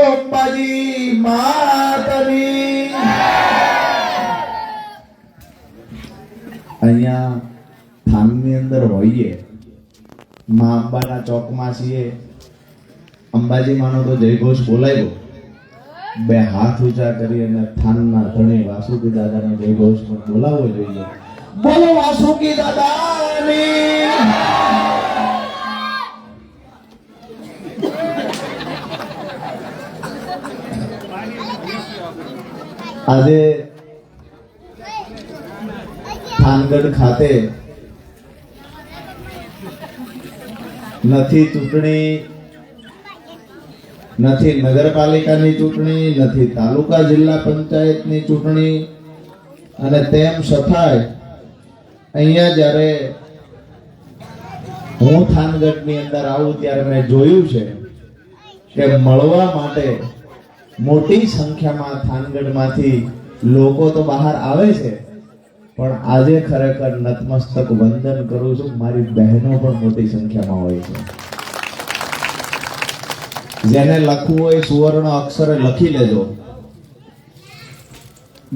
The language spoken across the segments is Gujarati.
અંબાજી માતની અહીંયા થાનની અંદર હોઈએ, માં અંબાના ચોકમાં છીએ. અંબાજી માનો તો જયઘોષ બોલાયો, બે હાથ ઊંચા કરી અને થાનના ધણી વાસુકી દાદાનો જયઘોષ પણ બોલાવવો જોઈએ. બોલો વાસુકી દાદાની. આજે થાનગઢ ખાતે નથી ચૂંટણી, નથી નગરપાલિકાની ચૂંટણી, નથી તાલુકા જિલ્લા પંચાયતની ચૂંટણી, અને તેમ છતાંય અહીંયા જ્યારે હું થાનગઢની અંદર આવું ત્યારે મેં જોયું છે કે મળવા માટે મોટી સંખ્યામાં થાનગઢમાંથી લોકો તો બહાર આવે છે, પણ આજે ખરેખર નતમસ્તક વંદન કરું છું. મારી બહેનો પણ મોટી સંખ્યામાં હોય છે. જેને લખવું હોય સુવર્ણ અક્ષરે લખી લેજો.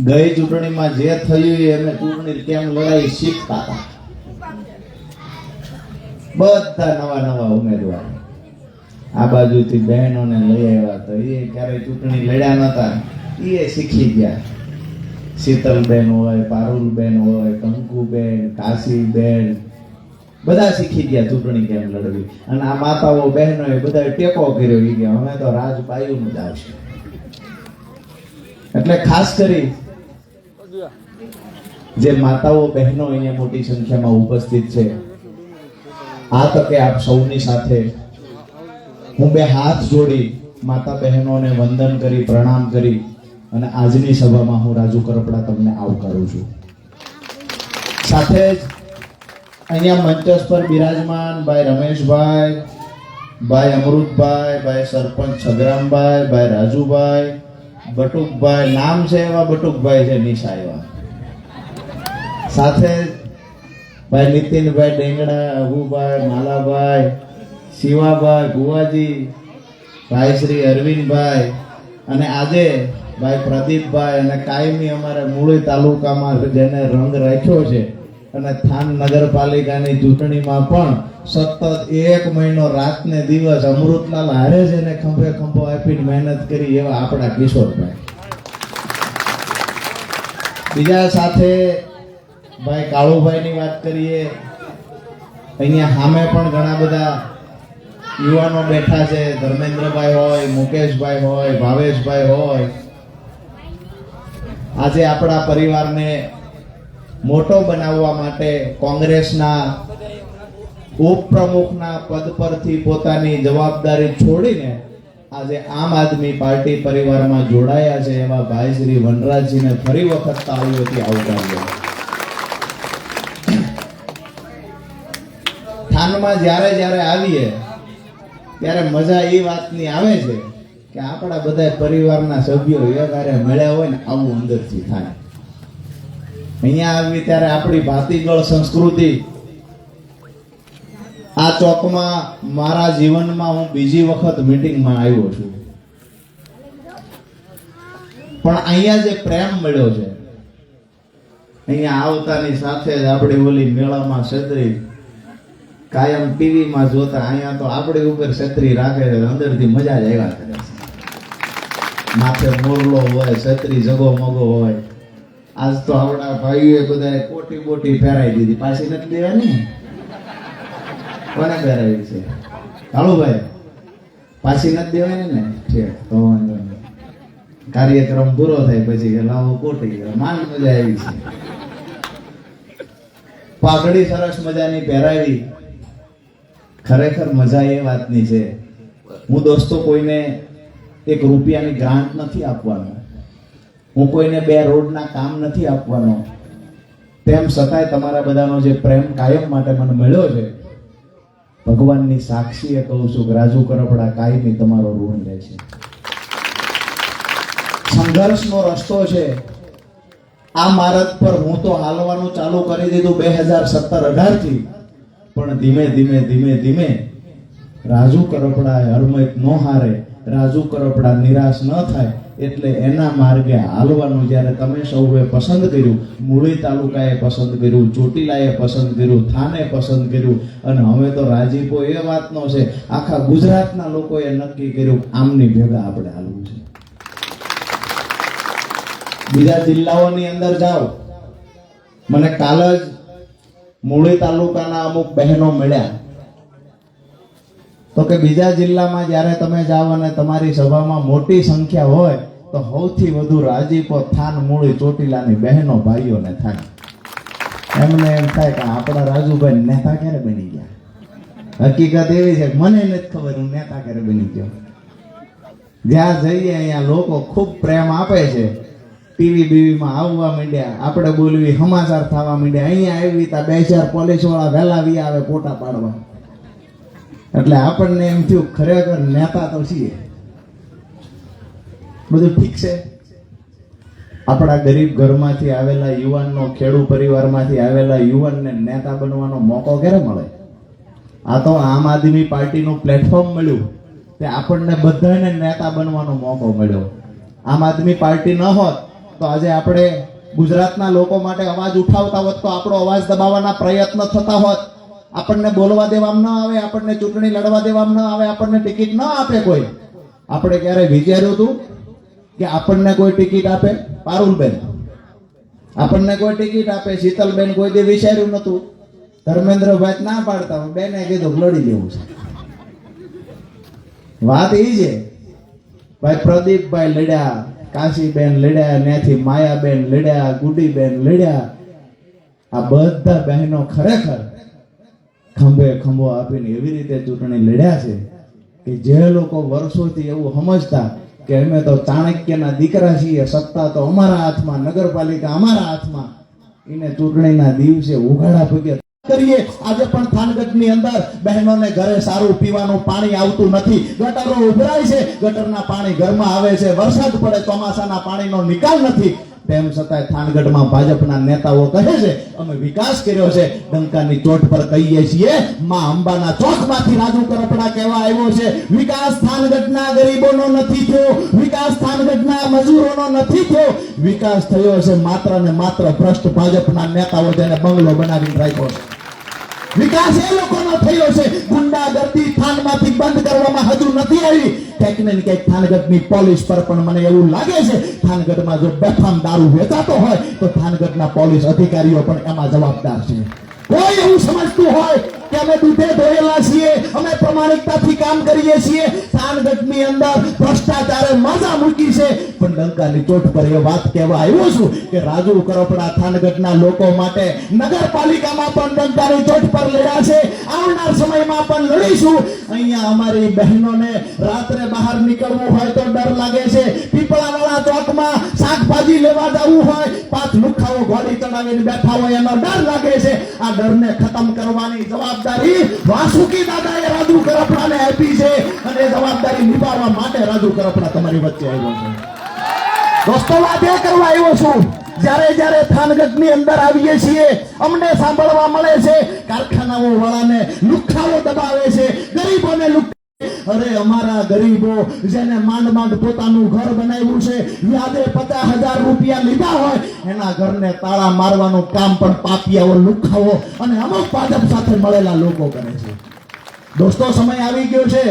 ગઈ ચૂંટણીમાં જે થયું એમને ચૂંટણી કેમ લડાઈ શીખતા હતા. બધા નવા નવા ઉમેદવાર આ બાજુથી બહેનોને લઈ આવ્યા તો એ ક્યારેય ચૂંટણી લડ્યા નતા, એ શીખી ગયા. શીતલબેન હોય, પારુલબેન હોય, કંકુબેન, કાશીબેન, બધા શીખી ગયા ચૂંટણી કેમ લડવી. અને આ માતાઓ બહેનોએ બધા ટેકો કર્યો, એ ગયા અમે તો રાજબાયુનું જ આવશે. એટલે ખાસ કરી જે માતાઓ બહેનો અહીંયા મોટી સંખ્યામાં ઉપસ્થિત છે, આ તકે આપ સૌની સાથે હું બે હાથ જોડી માતા બહેનોને વંદન કરી, પ્રણામ કરી અને આજની સભામાં હું રાજુ કરપડા તમને આવકારું છું. સાથે જ અહીંયા મંચસ પર બિરાજમાન ભાઈ રમેશભાઈ, ભાઈ અમૃતભાઈ, ભાઈ સરપંચ છગરામભાઈ, ભાઈ રાજુભાઈ, બટુકભાઈ, નામ છે એવા બટુકભાઈ છે, નિશા એવા. સાથે ભાઈ નીતિનભાઈ ડેંગડા, અભુભાઈ, માલાભાઈ, શિવાભાઈ, ભુવાજી, ભાઈ શ્રી અરવિંદભાઈ, અને આજે ભાઈ પ્રદીપભાઈ, અને કાયમી અમારે મૂળી તાલુકામાં જેને રંગ રાખ્યો છે અને થાન નગરપાલિકાની ચૂંટણીમાં પણ સતત 1 મહિનો રાત ને દિવસ અમૃતલાલ હારે જ એને ખંભે ખંભો આપીને મહેનત કરી એવા આપણા કિશોરભાઈ. બીજા સાથે ભાઈ કાળુભાઈની વાત કરીએ, અહીંયા સામે પણ ઘણા બધા યુવાનો બેઠા છે. ધર્મેન્દ્રભાઈ હોય, મુકેશભાઈ હોય, ભાવેશભાઈ હોય. આજે આપણા પરિવારને મોટો બનાવવા માટે કોંગ્રેસના ઉપપ્રમુખના પદ પરથી પોતાની જવાબદારી છોડીને આજે આમ આદમી પાર્ટી પરિવારમાં જોડાયા છે એવા ભાઈ શ્રી વનરાજજીને ફરી વખત તાળીઓથી આવકાર્યો. થાનમાં જ્યારે જ્યારે આવીએ ત્યારે મજા એ વાતની આવે છે કે આપણા બધા પરિવારના સભ્યો એકારે મળ્યા હોય ને આવું અંદરથી થાય. અહીંયા આવી ત્યારે આપણી ભાતીગળ સંસ્કૃતિ આ ચોકમાં મારા જીવનમાં હું બીજી વખત મીટિંગમાં આવ્યો છું, પણ અહીંયા જે પ્રેમ મળ્યો છે, અહીંયા આવતાની સાથે જ આપણી ઓલી મેળામાં છત્રી કાયમ ટીવીમાં જોતા, અહીંયા તો આપણી ઉપર છત્રી રાખે છે, અંદરથી મજા જ આવ્યા કરે છે. માથે મોરલો હોય, છત્રી જગો મગો હોય. આજ તો આપણા ભાઈઓએ બધા કોટી બોટી પહેરાવી દીધી, પાછી નથી દેવાની. કોને પહેરાવી છે? કાળુભાઈ, પાછી નથી દેવાની ને? ઠીક, તો વાંધો નહીં. કાર્યક્રમ પૂરો થાય પછી કે લાવો કોટી, માંડ મજા આવી છે. પાઘડી સરસ મજાની પહેરાવી. ખરેખર મજા એ વાતની છે. હું દોસ્તો કોઈને 1 રૂપિયાની ગ્રાન્ટ નથી આપવાનો, હું કોઈને 2 રોડના કામ નથી આપવાનો. તેમ છતાંય તમારા બધાનો જે પ્રેમ કાયમ માટે મને મળ્યો છે, ભગવાનની સાક્ષીએ કહું છું કે રાજુ કરપડા કાયમી તમારો ઋણ રહે છે. સંઘર્ષનો રસ્તો છે. આ માર્ગ પર હું તો હાલવાનું ચાલુ કરી દીધું 2017-18 થી, પણ ધીમે ધીમે રાજુ કરપડાએ હરમત નો હારે રાજુ કરપડા નિરાશ ન થાય એટલે એના માર્ગે હાલવાનું જ્યારે તમે સૌએ પસંદ કર્યું, મૂળી તાલુકાએ પસંદ કર્યું, ચોટીલાએ પસંદ કર્યું, થાને પસંદ કર્યું, અને હવે તો રાજીપો એ વાતનો છે આખા ગુજરાતના લોકોએ નક્કી કર્યું આમની ભેગા આપણે હાલવું છે. બીજા જિલ્લાઓની અંદર જાઓ, મને કાલ જ મૂળી તાલુકાના અમુક બહેનો મળ્યા તો કે બીજા જિલ્લામાં જ્યારે તમે જાઓ અને તમારી સભામાં મોટી સંખ્યા હોય તો સૌથી વધુ રાજીપો થાન, મૂળી, ચોટીલાની બહેનો ભાઈઓને થાય. એમને એમ થાય કે આપણા રાજુભાઈ નેતા ક્યારે બની ગયા. હકીકત એવી છે મને નથી ખબર હું નેતા ક્યારે બની ગયો. જ્યાં જઈએ અહીંયા લોકો ખૂબ પ્રેમ આપે છે. ટીવી બીવીમાં આવવા માંડ્યા, આપણે બોલવી સમાચાર થવા માંડ્યા. અહીંયા આવી તા 2-4 પોલીસ વાળા વહેલા વી આવે ફોટા પાડવા. એટલે આપણને એમ થયું ખરેખર નેતા તો છીએ. બધું ઠીક છે. આપણા ગરીબ ઘરમાંથી આવેલા યુવાનનો, ખેડૂત પરિવારમાંથી આવેલા યુવાનને નેતા બનવાનો મોકો ક્યારે મળે? આ તો આમ આદમી પાર્ટીનું પ્લેટફોર્મ મળ્યું તે આપણને બધાને નેતા બનવાનો મોકો મળ્યો. આમ આદમી પાર્ટી ન હોત તો આજે આપણે ગુજરાતના લોકો માટે અવાજ ઉઠાવતા હોત, તો આપણો અવાજ દબાવવાના પ્રયત્ન થતા હોત. આપણને બોલવા દેવામાં ન આવે, આપણને ચૂંટણી લડવા દેવામાં ન આવે, આપણને ટિકિટ ન આપે કોઈ. આપણે ક્યારે વિચાર્યું હતું કે આપણને કોઈ ટિકિટ આપે? પારુલબેન આપણને કોઈ ટિકિટ આપે? શીતલબેન કોઈ દે વિચાર્યું નતું. ધર્મેન્દ્રભાઈ ના પાડતા, બેને કીધું લડી લેવું છે. વાત એ છે ભાઈ. પ્રદીપભાઈ લડ્યા, કાશીબેન લડ્યા, ત્યાંથી માયાબેન લડ્યા, ગુડીબેન લડ્યા. આ બધા બહેનો ખરેખર ખંભે ખંભો આપીને એવી રીતે ચૂંટણી લડ્યા છે કે જે લોકો વર્ષોથી એવું સમજતા કે અમે તો ચાણક્યના દીકરા છીએ, સત્તા તો અમારા હાથમાં, નગરપાલિકા અમારા હાથમાં, એને ચૂંટણીના દિવસે ઉઘાડા પગે કરીએ. આજે પણ થાનગઢની અંદર બહેનોને ઘરે સારું પીવાનું પાણી આવતું નથી. ગટરો ઉભરાય છે, ગટરના પાણી ઘરમાં આવે છે. વરસાદ પડે ચોમાસાના પાણીનો નિકાલ નથી. તેમ છતાંય થાનગઢમાં ભાજપના નેતાઓ કહે છે અમે વિકાસ કર્યો છે. ડંકાની ચોટ પર કહીએ છીએ માં અંબાના ચોકમાંથી રાજુ કરપડા કહેવા આવ્યો છે વિકાસ થાનગઢના ગરીબોનો નથી થયો, વિકાસ થાનગઢના મજૂરોનો નથી થયો, વિકાસ થયો છે માત્ર ને માત્ર ભ્રષ્ટ ભાજપના નેતાઓ જેને બંગલો બનાવીને રાખ્યો છે. વિકાસ એ લોકોનો થયો છે. ગુંડાગર્દી થાનમાંથી બંધ કરવામાં હજુ નથી આવી. ક્યાંક ને ક્યાંક થાનગઢની પોલીસ પર પણ મને એવું લાગે છે થાનગઢમાં જો બેફામ દારૂ વેચાતો હોય તો થાનગઢના પોલીસ અધિકારીઓ પણ એમાં જવાબદાર છે. કોઈ એવું સમજતું હોય કે અમે દૂધે ધોયેલા છીએ, અમે પ્રમાણિકતાથી કામ કરીએ છીએ, થાનગઢની અંદર ભ્રષ્ટાચારે મજા મૂકી છે, પણ ડંકાની ચોટ પર એ વાત કહેવા આવ્યો છું કે રાજુ કરપડા થાનગઢના લોકો માટે નગરપાલિકામાં પણ ડંકાની ચોટ પર લડ્યા છે. આવનાર સમયમાં પણ લડીશું. અહીંયા અમારી બહેનોને રાત્રે બહાર નીકળવું હોય તો ડર લાગે છે. પીપળાવાળા ચોકમાં શાકભાજી લેવા જવું હોય, 5 લુખાઓ ઘોડી ચડાવીને બેઠા હોય એનો ડર લાગે છે. આ ડરને ખતમ કરવાની જવાબદારી વાસુકી દાદાએ રાજુ કરપડાને આપી છે અને જવાબદારી નિભાવવા માટે રાજુ કરપડા તમારી વચ્ચે આવ્યો છે. દોસ્તો વાત એ કરવા આવ્યો છું, જ્યારે થાનગઢની અંદર આવીએ છીએ અમને સાંભળવા મળે છે કારખાનાઓ વાળાને લુખાઓ દબાવે છે, ગરીબોને અરે અમારા ગરીબો જેને માંડ માંડ પોતાનું ઘર બનાવ્યું છે, વ્યાજે 50,000 રૂપિયા લીધા હોય, એના ઘરને તાળા મારવાનું કામ પણ પાપિયાઓ, લુખાઓ અને અમુક ભાજપ સાથે મળેલા લોકો કરે છે. દોસ્તો સમય આવી ગયો છે.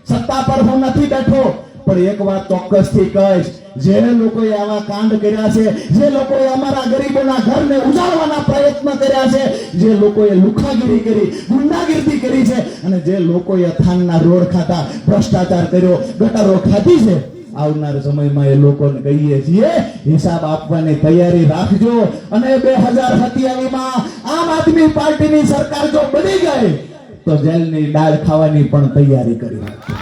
સત્તા પર હું નથી બેઠો, પણ એક વાત ચોક્કસથી કહીશ, જે લોકોએ આવા કાંડ કર્યા છે, જે લોકોએ અમારા ગરીબોના ઘરને ઉજાડવાના પ્રયત્ન કર્યા છે, જે લોકોએ લુખાગીરી કરી, ગુંડાગીરી કરી છે અને જે લોકોએ થાનના રોડ ખાતા, ભ્રષ્ટાચાર કર્યો, ગટરો ખાધી છે, આવનાર સમયમાં એ લોકોને કહીએ છીએ હિસાબ આપવાની તૈયારી રાખજો. અને 2027માં આમ આદમી પાર્ટીની સરકાર જો બની ગઈ તો જેલની દાળ ખાવાની પણ તૈયારી કરી રાખજો.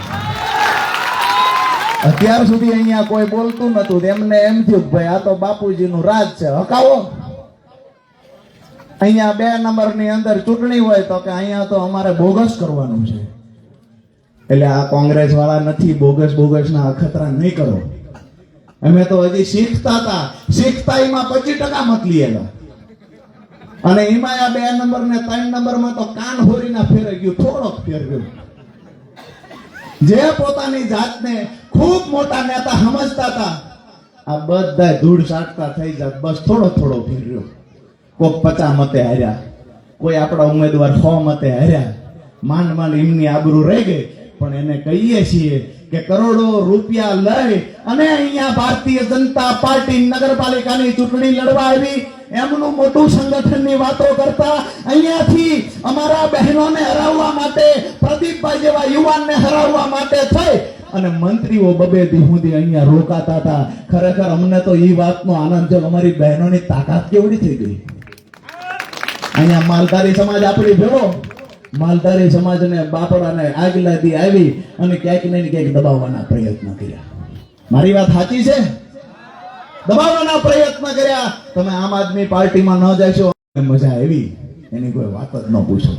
અત્યાર સુધી અહીંયા કોઈ બોલતું નતું, એમને એમ થયું ભાઈ આ તો બાપુજીનું રાજ છે, હકાવો. અહીંયા 2 નંબરની અંદર ચૂંટણી હોય તો કે અહીંયા તો અમારે બોગસ કરવાનું છે. એટલે આ કોંગ્રેસ વાળા નથી, બોગસના અખતરા નહીં કરો. અમે તો હજી શીખતા હતા, શીખતા એમાં 25% મત લીએલા અને એમાં આ 2 નંબર ને 3 નંબરમાં તો કાન હોરીના ફેરે ગયું, થોડોક ફેર ગયો. જે પોતાની જાતને ખૂબ મોટા નેતા સમજતા હતા, આ બધા ધૂળ સાટતા થઈ જાત. બસ થોડો થોડો ફેર્યો. કોક 50 મતે હાર્યા, કોઈ આપણા ઉમેદવાર 100 મતે હાર્યા. માંડ માંડ એમની આબરૂ રહી ગઈ. પણ એને કહીએ છીએ કે કરોડો રૂપિયા લઈ અને અહીંયા ભારતીય જનતા પાર્ટી નગરપાલિકાની ચૂંટણી લડવા આવી, એમનું મોટું સંગઠનની વાતો કરતા અહીંયાથી અમારા બહેનોને હરાવવા માટે, પ્રદીપભાઈ જેવા યુવાનને હરાવવા માટે થઈ અને મંત્રીઓ બબે દી સુધી અહીંયા રોકાતા હતા. ખરેખર અમને તો એ વાતનો આનંદ છે, અમારી બહેનોની તાકાત કેવડી થઈ ગઈ. અહીંયા માલધારી સમાજ આપણી ભેળો, માલધારી સમાજને બાપડાને આગલા દી આવી અને ક્યાંક ને ક્યાંક દબાવવાના પ્રયત્ન કર્યા. મારી વાત સાચી છે? દબાવવાના પ્રયત્ન કર્યા. તમે આમ આદમી પાર્ટીમાં ન જશો, મજા આવી એની કોઈ વાત જ ન પૂછો.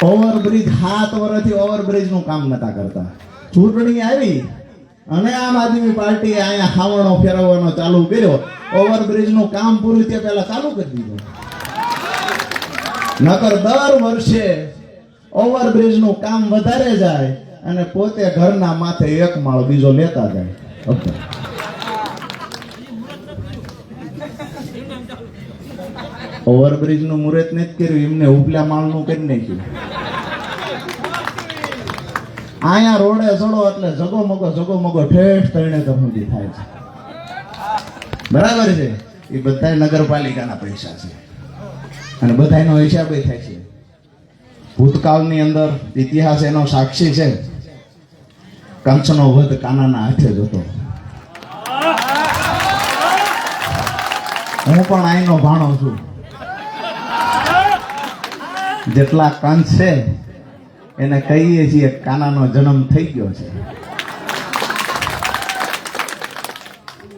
ઓવરબ્રિજ 7 વર્ષથી ઓવરબ્રિજ નું કામ નતા કરતા. ચૂંટણી આવી અને આમ આદમી પાર્ટીએ અહીંયા હાવણો ફેરવવાનો ચાલુ કર્યો. ઓવરબ્રિજ નું કામ પૂરું થયા પહેલા ચાલુ કરી દીધું. નકર દર વર્ષે ઓવરબ્રિજ નું કામ વધારે જાય અને પોતે ઘરના માથે એક માળ બીજો લેતા જાય. ઓવરબ્રિજ નું મુહૂર્ત નથી કર્યું, એમને ઉપલા માળ નું કરી નાખ્યું. અહીંયા રોડે ચડો એટલે જગો મગો ઠેઠ તરણેતર સુધી થાય છે. બરાબર છે? એ બધા નગરપાલિકાના પૈસા છે અને બધાનો હિસાબ થાય છે. ભૂતકાળની અંદર ઇતિહાસ એનો સાક્ષી છે. કંસનો વધ કાનાના હાથે જ હતો. હું પણ આઈનો ભાણો છું. જેટલા કંસ છે એને કહીએ છીએ કાનાનો જન્મ થઈ ગયો છે.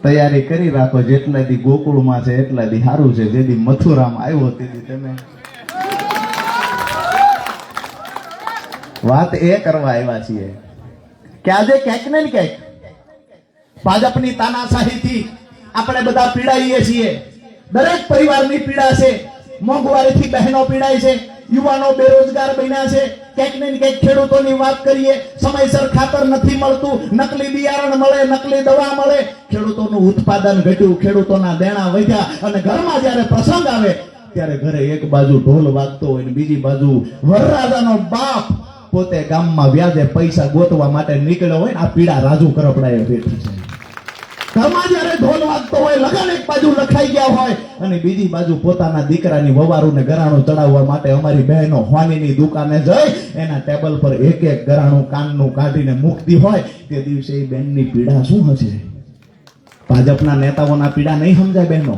તૈયારી કરી રાખો, જેટલા દી ગોકુળમાં છે એટલા દી સારું છે. જે દી મથુરામાં આવ્યો તેથી તમે વાત એ કરવા આવ્યા છીએ કે આજે ક્યાંક ને ક્યાંક ભાજપની તાનાશાહીથી આપણે બધા પીડાઈએ છીએ. દરેક પરિવારની પીડા છે. મોંઘવારીથી બહેનો પીડાય છે, યુવાનો બેરોજગાર બન્યા છે. ક્યાંક ને ક્યાંક ખેડૂતોની વાત કરીએ, સમયસર ખાતર નથી મળતું, નકલી બિયારણ મળે, નકલી દવા મળે, ખેડૂતોનું ઉત્પાદન ઘટ્યું, ખેડૂતોના દેણા વધ્યા અને ઘરમાં જ્યારે પ્રસંગ આવે ત્યારે ઘરે એક બાજુ ઢોલ વાગતો હોય ને બીજી બાજુ વરરાજાનો બાપ પોતે ગામમાં વ્યાજે પૈસા ગોતવા માટે નીકળ્યો હોય ને આ પીડા રાજુ કરપડાએ બેઠી છે. ઘરમાં જ્યારે ઢોલ વાગતો હોય, લગન એક બાજુ લખાઈ ગયા હોય અને બીજી બાજુ પોતાના દીકરાની વવારુને ગરાણું ચડાવવા માટે અમારી બહેનો હોનીની દુકાને જઈ એના ટેબલ પર એક એક ગરાણું કાનનું કાઢીને મૂકતી હોય તે દિવસે એ બેનની પીડા શું હશે? ભાજપના નેતાઓના પીડા નહીં સમજાય બહેનો.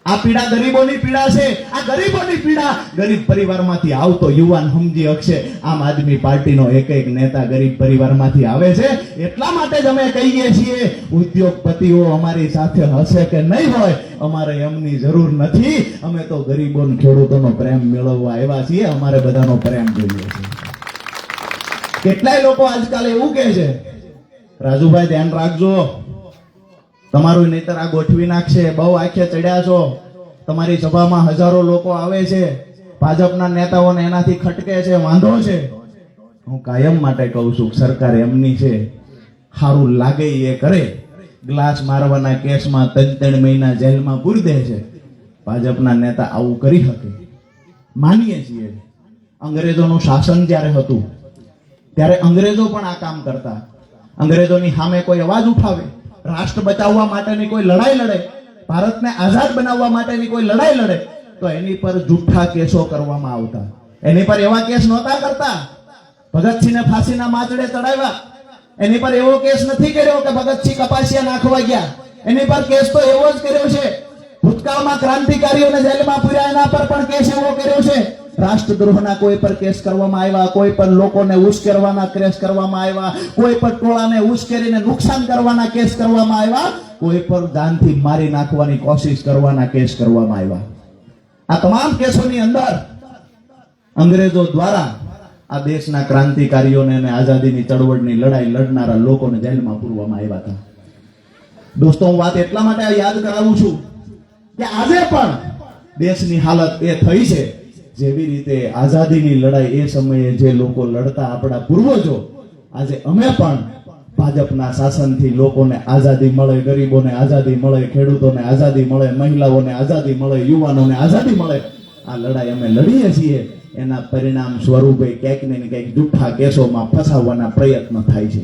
આ પીડા ગરીબોની પીડા છે. આ ગરીબોની પીડા ગરીબ પરિવારમાંથી આવતો યુવાન સમજી શકશે. આમ આદમી પાર્ટીનો એક એક નેતા ગરીબ પરિવારમાંથી આવે છે. એટલા માટે જ અમે કહીએ છીએ ઉદ્યોગપતિઓ અમારી સાથે હશે કે નહીં હોય, અમારે એમની જરૂર નથી. અમે તો ગરીબો અને ખેડૂતોનો પ્રેમ મેળવવા આવ્યા છીએ. અમારે બધાનો પ્રેમ જોઈએ છે. કેટલાય લોકો આજકાલ એવું કહે છે, રાજુભાઈ ધ્યાન રાખજો, તમારું નહીતર આ ગોઠવી નાખશે, બહુ આંખે ચડ્યા છો, તમારી સભામાં હજારો લોકો આવે છે, ભાજપના નેતાઓને એનાથી ખટકે છે, વાંધો છે. હું કાયમ માટે કહું છું સરકાર એમની છે, સારું લાગે એ કરે. ગ્લાસ મારવાના કેસમાં 3 મહિના જેલમાં પૂરી દે છે. ભાજપના નેતા આવું કરી શકે? માનીએ છીએ અંગ્રેજોનું શાસન જ્યારે હતું ત્યારે અંગ્રેજો પણ આ કામ કરતા. અંગ્રેજોની સામે કોઈ અવાજ ઉઠાવે, રાષ્ટ્ર બચાવવા માટેની કોઈ લડાઈ લડે, ભારતને આઝાદ બનાવવા માટેની કોઈ લડાઈ લડે તો એની પર જુઠ્ઠા કેસો કરવામાં આવતા. એની પર એવા કેસ નહોતા કરતા. ભગતસિંહને ફાંસીના માચડે ચડાવ્યા, એની પર એવો કેસ નથી કર્યો કે ભગતસિંહ કપાસિયા નાખવા ગયા. એની પર કેસ તો એવો જ કર્યો છે. ભૂતકાળમાં ક્રાંતિકારીઓને જેલમાં પૂર્યા એના પર પણ કેસ એવો કર્યો છે. રાષ્ટ્રદ્રોહના કોઈ પર કેસ કરવામાં આવ્યા, કોઈ પર લોકોને ઉશ્કેરવાના કેસ કરવામાં આવ્યા, કોઈ પર ટોળાને ઉશ્કેરીને નુકસાન કરવાના કેસ કરવામાં આવ્યા, કોઈ પર જાનથી મારી નાખવાની કોશિશ કરવાના કેસ કરવામાં આવ્યા. આ તમામ કેસોની અંદર અંગ્રેજો દ્વારા આ દેશના ક્રાંતિકારીઓને અને આઝાદીની ચળવળની લડાઈ લડનારા લોકોને જેલમાં પૂરવામાં આવ્યા હતા. દોસ્તો, હું વાત એટલા માટે યાદ કરાવું છું કે આજે પણ દેશની હાલત એ થઈ છે જેવી રીતે આઝાદીની લડાઈ એ સમયે જે લોકો લડતા આપણા પૂર્વજો, આજે અમે પણ ભાજપના શાસનથી લોકોને આઝાદી મળે, ગરીબોને આઝાદી મળે, ખેડૂતોને આઝાદી મળે, મહિલાઓને આઝાદી મળે, યુવાનોને આઝાદી મળે, આ લડાઈ અમે લડીએ છીએ. એના પરિણામ સ્વરૂપે ક્યાંક ને ક્યાંક જૂઠા કેસોમાં ફસાવવાના પ્રયત્ન થાય છે.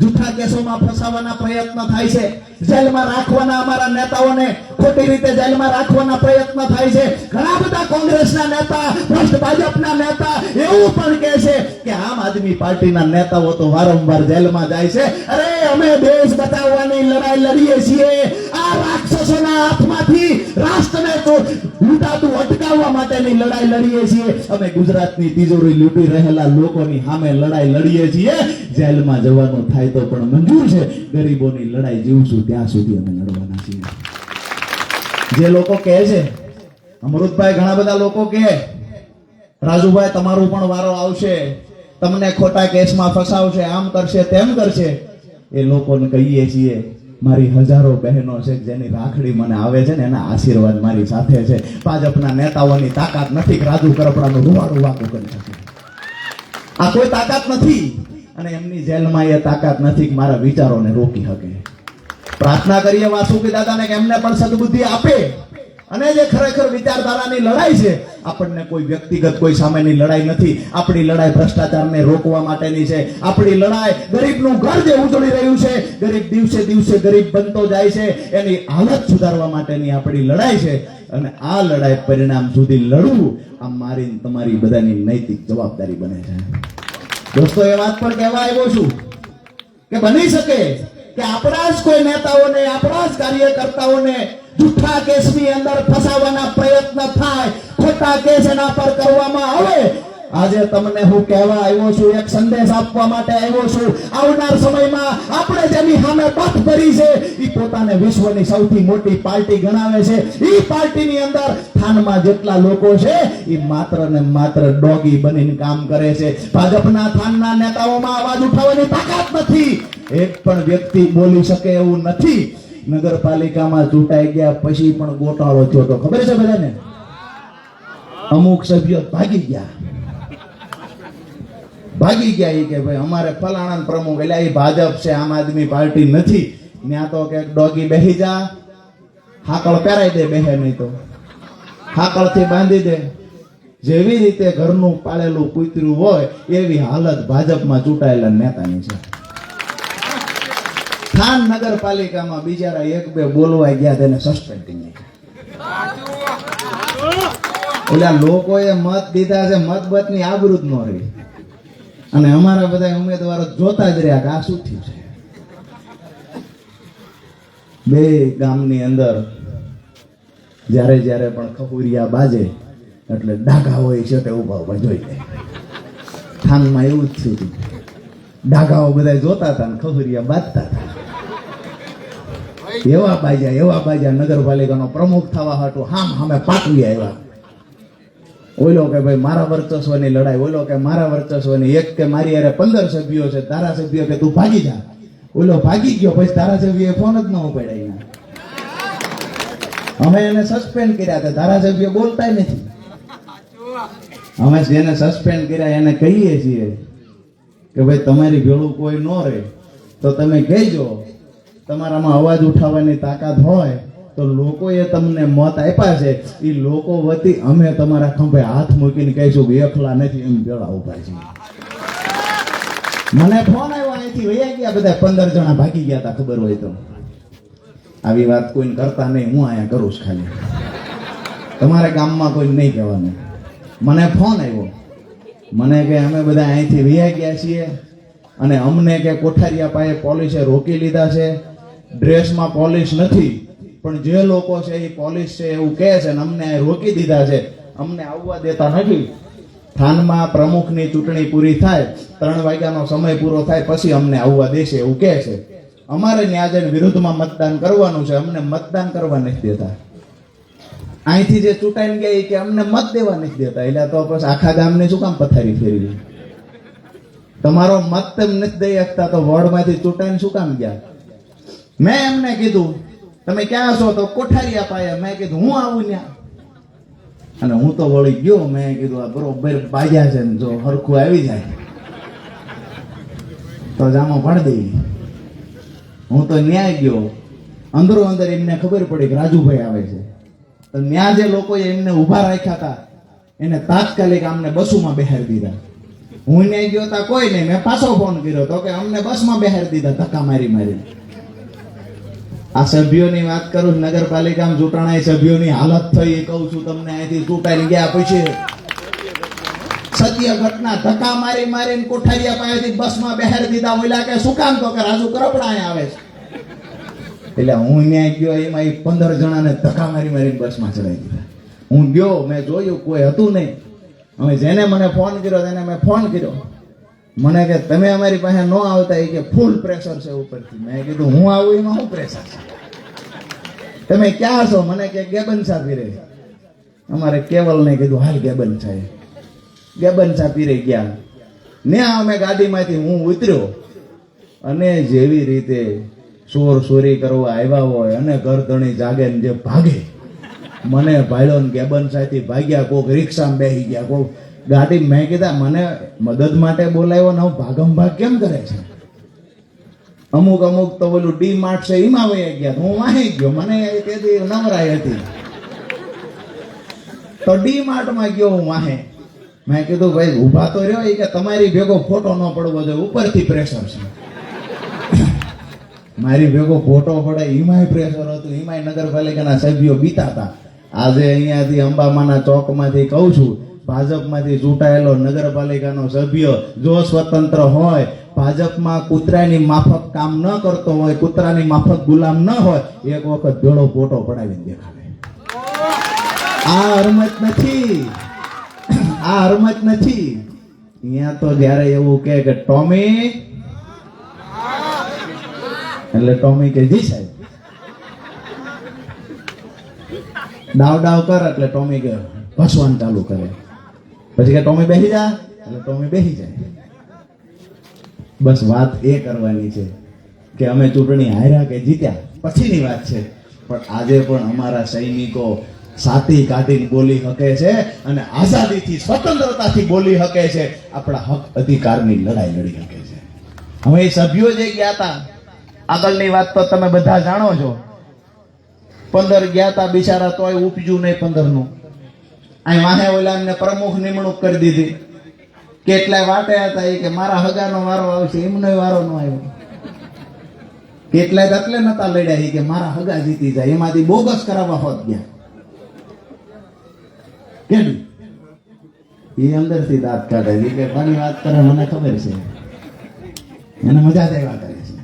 જૂઠા કેસોમાં ફસાવવાના પ્રયત્ન થાય છે. જેલમાં રાખવાના અમારા નેતાઓને ખોટી રીતે જેલમાં રાખવાના પ્રયત્ન થાય છે. ઘણા બધા કોંગ્રેસના નેતા, ભ્રષ્ટ ભાજપના નેતા એવું પણ કહે છે કે આમ આદમી પાર્ટીના નેતાઓ તો વારંવાર જેલમાં જાય છે. અરે અમે દેશ બચાવવાની લડાઈ લડીએ છીએ. આ રાક્ષસોના હાથમાંથી રાષ્ટ્રને લૂંટાતું અટકાવવા માટેની લડાઈ લડીએ છીએ. અમે ગુજરાતની તિજોરી લૂંટી રહેલા લોકોની સામે લડાઈ લડીએ છીએ. જેલમાં જવાનું થાય તો પણ મંજૂર છે. ગરીબોની લડાઈ જીવશું ત્યાં સુધી અમે લડવાના છીએ. જે લોકો કહે છે, અમૃતભાઈ, ઘણા બધા લોકો કહે રાજુભાઈ તમારું પણ વારો આવશે, તમને ખોટા કેસમાં ફસાવશે, આમ કરશે તેમ કરશે. એ લોકોને કહીએ છીએ મારી હજારો બહેનો છે જેની રાખડી મને આવે છે ને એના આશીર્વાદ મારી સાથે છે. ભાજપના નેતાઓની તાકાત નથી કે રાજુ કરપડાનું રૂવાડું વાકું કરી શકે. આ કોઈ તાકાત નથી. અને એમની જેલમાં એ તાકાત નથી કે મારા વિચારોને રોકી શકે. પ્રાર્થના કરીએ વાસુકી દાદાને કે એમને પણ સદબુદ્ધિ આપે. અને જે ખરેખર વિચારધારાની લડાઈ છે, આપણને કોઈ વ્યક્તિગત કોઈ સામેની લડાઈ નથી. આપણી લડાઈ ભ્રષ્ટાચારને રોકવા માટેની છે. આપણી લડાઈ ગરીબનું ઘર જે ઉજળી રહ્યું છે, ગરીબ દિવસે દિવસે ગરીબ બનતો જાય છે, એની હાલત સુધારવા માટેની આપણી લડાઈ છે. અને આ લડાઈ પરિણામ સુધી લડવું આ મારી તમારી બધાની નૈતિક જવાબદારી બને છે. દોસ્તો, એ વાત પર કહેવા આવ્યો છું કે બની શકે કે આપણા જ કોઈ નેતાઓને, આપણા જ કાર્યકર્તાઓને જૂઠા કેસની અંદર ફસાવવાના પ્રયત્ન થાય, ખોટા કેસ એના પર કરવામાં આવે. આજે તમને હું કહેવા આવ્યો છું, એક સંદેશ આપવા માટે આવ્યો છું. આવનાર સમયમાં આપણે જેની સામે બથ ભરી છે એ પોતાને વિશ્વની સૌથી મોટી પાર્ટી ગણાવે છે. એ પાર્ટીની અંદર થાનમાં જેટલા લોકો છે એ માત્ર ને માત્ર ડોગી બનીને કામ કરે છે. ભાજપના થાનના નેતાઓમાં અવાજ ઉઠાવવાની તાકાત નથી. એક પણ વ્યક્તિ બોલી શકે એવું નથી. નગરપાલિકામાં ચૂંટાઈ ગયા પછી પણ ગોટાળો થયો તો ખબર છે બધાને. અમુક સભ્યો ભાગી ગયા કે ભાઈ અમારે ફલાણા પ્રમુખ, એટલે એ ભાજપ છે, આમ આદમી પાર્ટી નથી. ત્યાં તો કે ડોગી બેહી જા, હાકળ પહેરાઈ દે, બેહે નહીં તો હાકળથી બાંધી દે. જેવી રીતે ઘરનું પાળેલું કૂતરું હોય એવી હાલત ભાજપમાં ચૂંટાયેલા નેતાની છે. થાન નગરપાલિકામાં બિચારા એક બે બોલવા ગયા તેને સસ્પેન્ડ કરી નાખ્યા. ઓલા લોકોએ મત દીધા છે, મતની આબરૂ જ ન રહી. અને અમારા બધા ઉમેદવારો જોતા જ રહ્યા કે આ શું થયું છે. બે ગામની અંદર જ્યારે જ્યારે પણ ખપુરિયા બાજે એટલે ડાઘા હોય છે તે ઉભા ઉભા જોઈ લે. થાનમાં એવું જ થયું. ડાઘાઓ બધા જોતા હતા ને ખપુરિયા બાજતા હતા. એવા બાજા નગરપાલિકાનો પ્રમુખ થવા હાટું હામે પાટવી આવ્યા. ઓલો કે ભાઈ મારા વર્ચસ્વની લડાઈ, ઓલો કે મારા વર્ચસ્વની. એક કે મારી યારે 15 સભ્યો છે, ધારાસભ્ય કે તું ભાગી જા. ઓલો ભાગી ગયો, પછી ધારાસભ્યએ ફોન જ ન ઉપાડ્યા. અમે એને સસ્પેન્ડ કર્યા હતા, ધારાસભ્ય બોલતા નથી. અમે જેને સસ્પેન્ડ કર્યા એને કહીએ છીએ કે ભાઈ તમારી ભેળું કોઈ ન રહે તો તમે કહેજો. તમારામાં અવાજ ઉઠાવવાની તાકાત હોય તો લોકોએ તમને મત આપ્યા છે, એ લોકો વતી અમે તમારા ખંભે હાથ મૂકીને કહીશું કે એકલા નથી, એમ ભેળા ઉભા છે. મને ફોન આવ્યો, અહીંથી વયા ગયા બધા 15 જણા ભાગી ગયા હતા. ખબર હોય તો આવી વાત કોઈને કરતા નહીં, હું અહીંયા કરું છું. ખાલી તમારે ગામમાં કોઈ નહીં કહેવાનું. મને ફોન આવ્યો, મને કે અમે બધા અહીંથી વયા ગયા છીએ અને અમને કે કોઠારિયા પાસે પોલીસે રોકી લીધા છે. ડ્રેસમાં પોલીસ નથી, પણ જે લોકો છે એ પોલીસ છે એવું કહે છે ને અમને રોકી દીધા છે, અમને આવવા દેતા નથી. થાનમાં પ્રમુખની ચૂંટણી પૂરી થાય, 3 વાગ્યાનો સમય પૂરો થાય પછી અમને આવવા દેશે એવું કહે છે. અમારે ન્યાજન વિરુદ્ધમાં મતદાન કરવાનું છે, અમને મતદાન કરવા નથી દેતા. અહીંથી જે ચૂંટાઈને ગયા કે અમને મત દેવા નથી દેતા. એટલે તો પછી આખા ગામને શું કામ પથારી ફેરવી? તમારો મત તેમ નથી દઈ શકતા તો વોર્ડમાંથી ચૂંટાઈને શું કામ ગયા? મેં એમને કીધું તમે ક્યાં છો? તો કોઠારિયા પાયા. મેં કીધું હું આવું ત્યાં. અને હું તો વળી ગયો, મેં કીધું આ બરોબર બાજ્યા છે ને જો હરખું આવી જાય તો જામો પાડી દેવી. હું તો ન્યાય ગયો, અંદરો અંદર એમને ખબર પડી કે રાજુભાઈ આવે છે. તો ત્યાં જે લોકોએ એમને ઊભા રાખ્યા હતા એને તાત્કાલિક અમને બસોમાં બેહાડી દીધા. હું ન્યાય ગયો તા કોઈ નહીં, મેં પાછો ફોન કર્યો તો કે અમને બસમાં બેહાડી દીધા ધક્કા મારી મારી. આ સભ્યોની વાત કરું, નગરપાલિકામાં ચૂંટાણા સભ્યોની હાલત થઈ એ કહું છું તમને. અહીંથી ચૂંટાઈને ગયા પછી સત્ય ઘટના, ધક્કા મારી મારીને કોઠારિયા પાસેથી બસમાં બેહાડી દીધા. ઓલા કે શું કામ? તો કે રાજુ કરપડા અહીંયા આવે છે. એટલે હું ન્યાય ગયો, એમાં 15 જણાને ધક્કા મારી મારીને બસમાં ચડાવી દીધા. હું ગયો, મેં જોયું કોઈ હતું નહીં. હવે જેને મને ફોન કર્યો તેને મેં ફોન કર્યો, મને કે તમે અમારી પાસે ન આવતા, એ કે ફૂલ પ્રેશર છે ઉપરથી. મેં કીધું હું આવું એમાં શું પ્રેશર છે? તમે ક્યાં છો? મને કે ગેબનસા પીરે. અમારે કેવલને કીધું હાલ ગેબનસા. ગેબનસા પીરે ગયા. ને અમે ગાડીમાંથી હું ઉતર્યો અને જેવી રીતે ચોર ચોરી કરવા આવ્યા હોય અને ગરદણી જાગે ને જે ભાગે, મને ભાઈલો ને ગેબનસાથી ભાગ્યા. કોક રિક્ષામાં બેસી ગયા, કોક ગાડી. મેં કીધા મને મદદ માટે બોલાવ્યો ને ભાગમ ભાગ કેમ કરે છે? અમુક તો ઓલું ડી માર્ટ છે એમાં વહી ગયા. હું વાહી ગયો, મને તેથી નવરાઈ હતી તો ડી માર્ટમાં ગયો હું વાહે. મેં કીધું ભાઈ ઊભા તો રહ્યો, કે તમારી ભેગો ફોટો ન પડવો જોઈએ, ઉપરથી પ્રેશર છે. મારી ભેગો ફોટો પડે એમાંય પ્રેશર હતું. એમાંય નગરપાલિકાના સભ્યો બીતા હતા. આજે અહીંયાથી અંબામાના ચોકમાંથી કહું છું, ભાજપમાંથી ચૂંટાયેલો નગરપાલિકાનો સભ્ય જો સ્વતંત્ર હોય, ભાજપમાં કૂતરાની માફક કામ ન કરતો હોય, કૂતરાની માફક ગુલામ ન હોય, એક વખત ભેળો ફોટો પડાવીને દેખાડે. આ હરમત નથી, આ હરમત નથી. અહીંયા તો જયારે એવું કે ટોમી, એટલે ટોમી કે જી સાહેબ, ડાવ ડાવ કર એટલે ટોમી કે ભસવાનું ચાલુ કરે. પછી કે ટોમી બેસી જા એટલે ટોમી બેસી જાય. બસ વાત એ કરવાની છે કે અમે ચૂંટણી હાર્યા કે જીત્યા પછીની વાત છે, પણ આજે પણ અમારા સૈનિકો સાતી કાઢીને બોલી શકે છે અને આઝાદીથી, સ્વતંત્રતાથી બોલી શકે છે. આપણા હક અધિકારની લડાઈ લડી શકે છે. હવે એ સભ્યો જે ગયા હતા, આગળની વાત તો તમે બધા જાણો છો. 15 ગયા હતા બિચારા, તોય ઉપજ્યું નહીં 15 નું. અહીં વાહે ઓલા એમને પ્રમુખ નિમણૂક કરી દીધી. કેટલાય વાટે હતા એ કે મારા હગાનો વારો આવશે, એમનો વારો ન આવ્યો. કેટલાય એટલે નતા લડ્યા એ કે મારા હગા જીતી જાય, એમાંથી બોગસ કરાવવા હોત ગયા. કેમ એ અંદરથી દાંત કાઢે કે કોની વાત કરે મને ખબર છે, એને મજા દેવા કરે છે.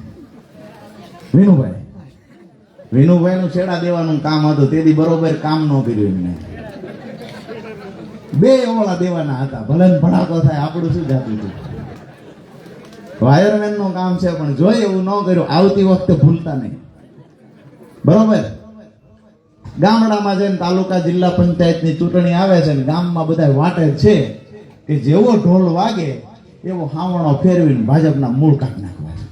વિનુભાઈ નું છેડા દેવાનું કામ હતું, તેથી બરોબર કામ ન કર્યું એમને. 2 ઓળા દેવાના હતા, ભલે ભડાકો થાય, આપણું શું જાતું હતું. વાયરમેન નું કામ છે, પણ જોઈ એવું ન કર્યું. આવતી વખતે ભૂલતા નહીં, બરોબર? ગામડામાં જઈને તાલુકા જિલ્લા પંચાયતની ચૂંટણી આવે છે ને ગામમાં બધા વાટે છે કે જેવો ઢોલ વાગે એવો હાવણો ફેરવીને ભાજપના મૂળ કાઢી નાખવા છે.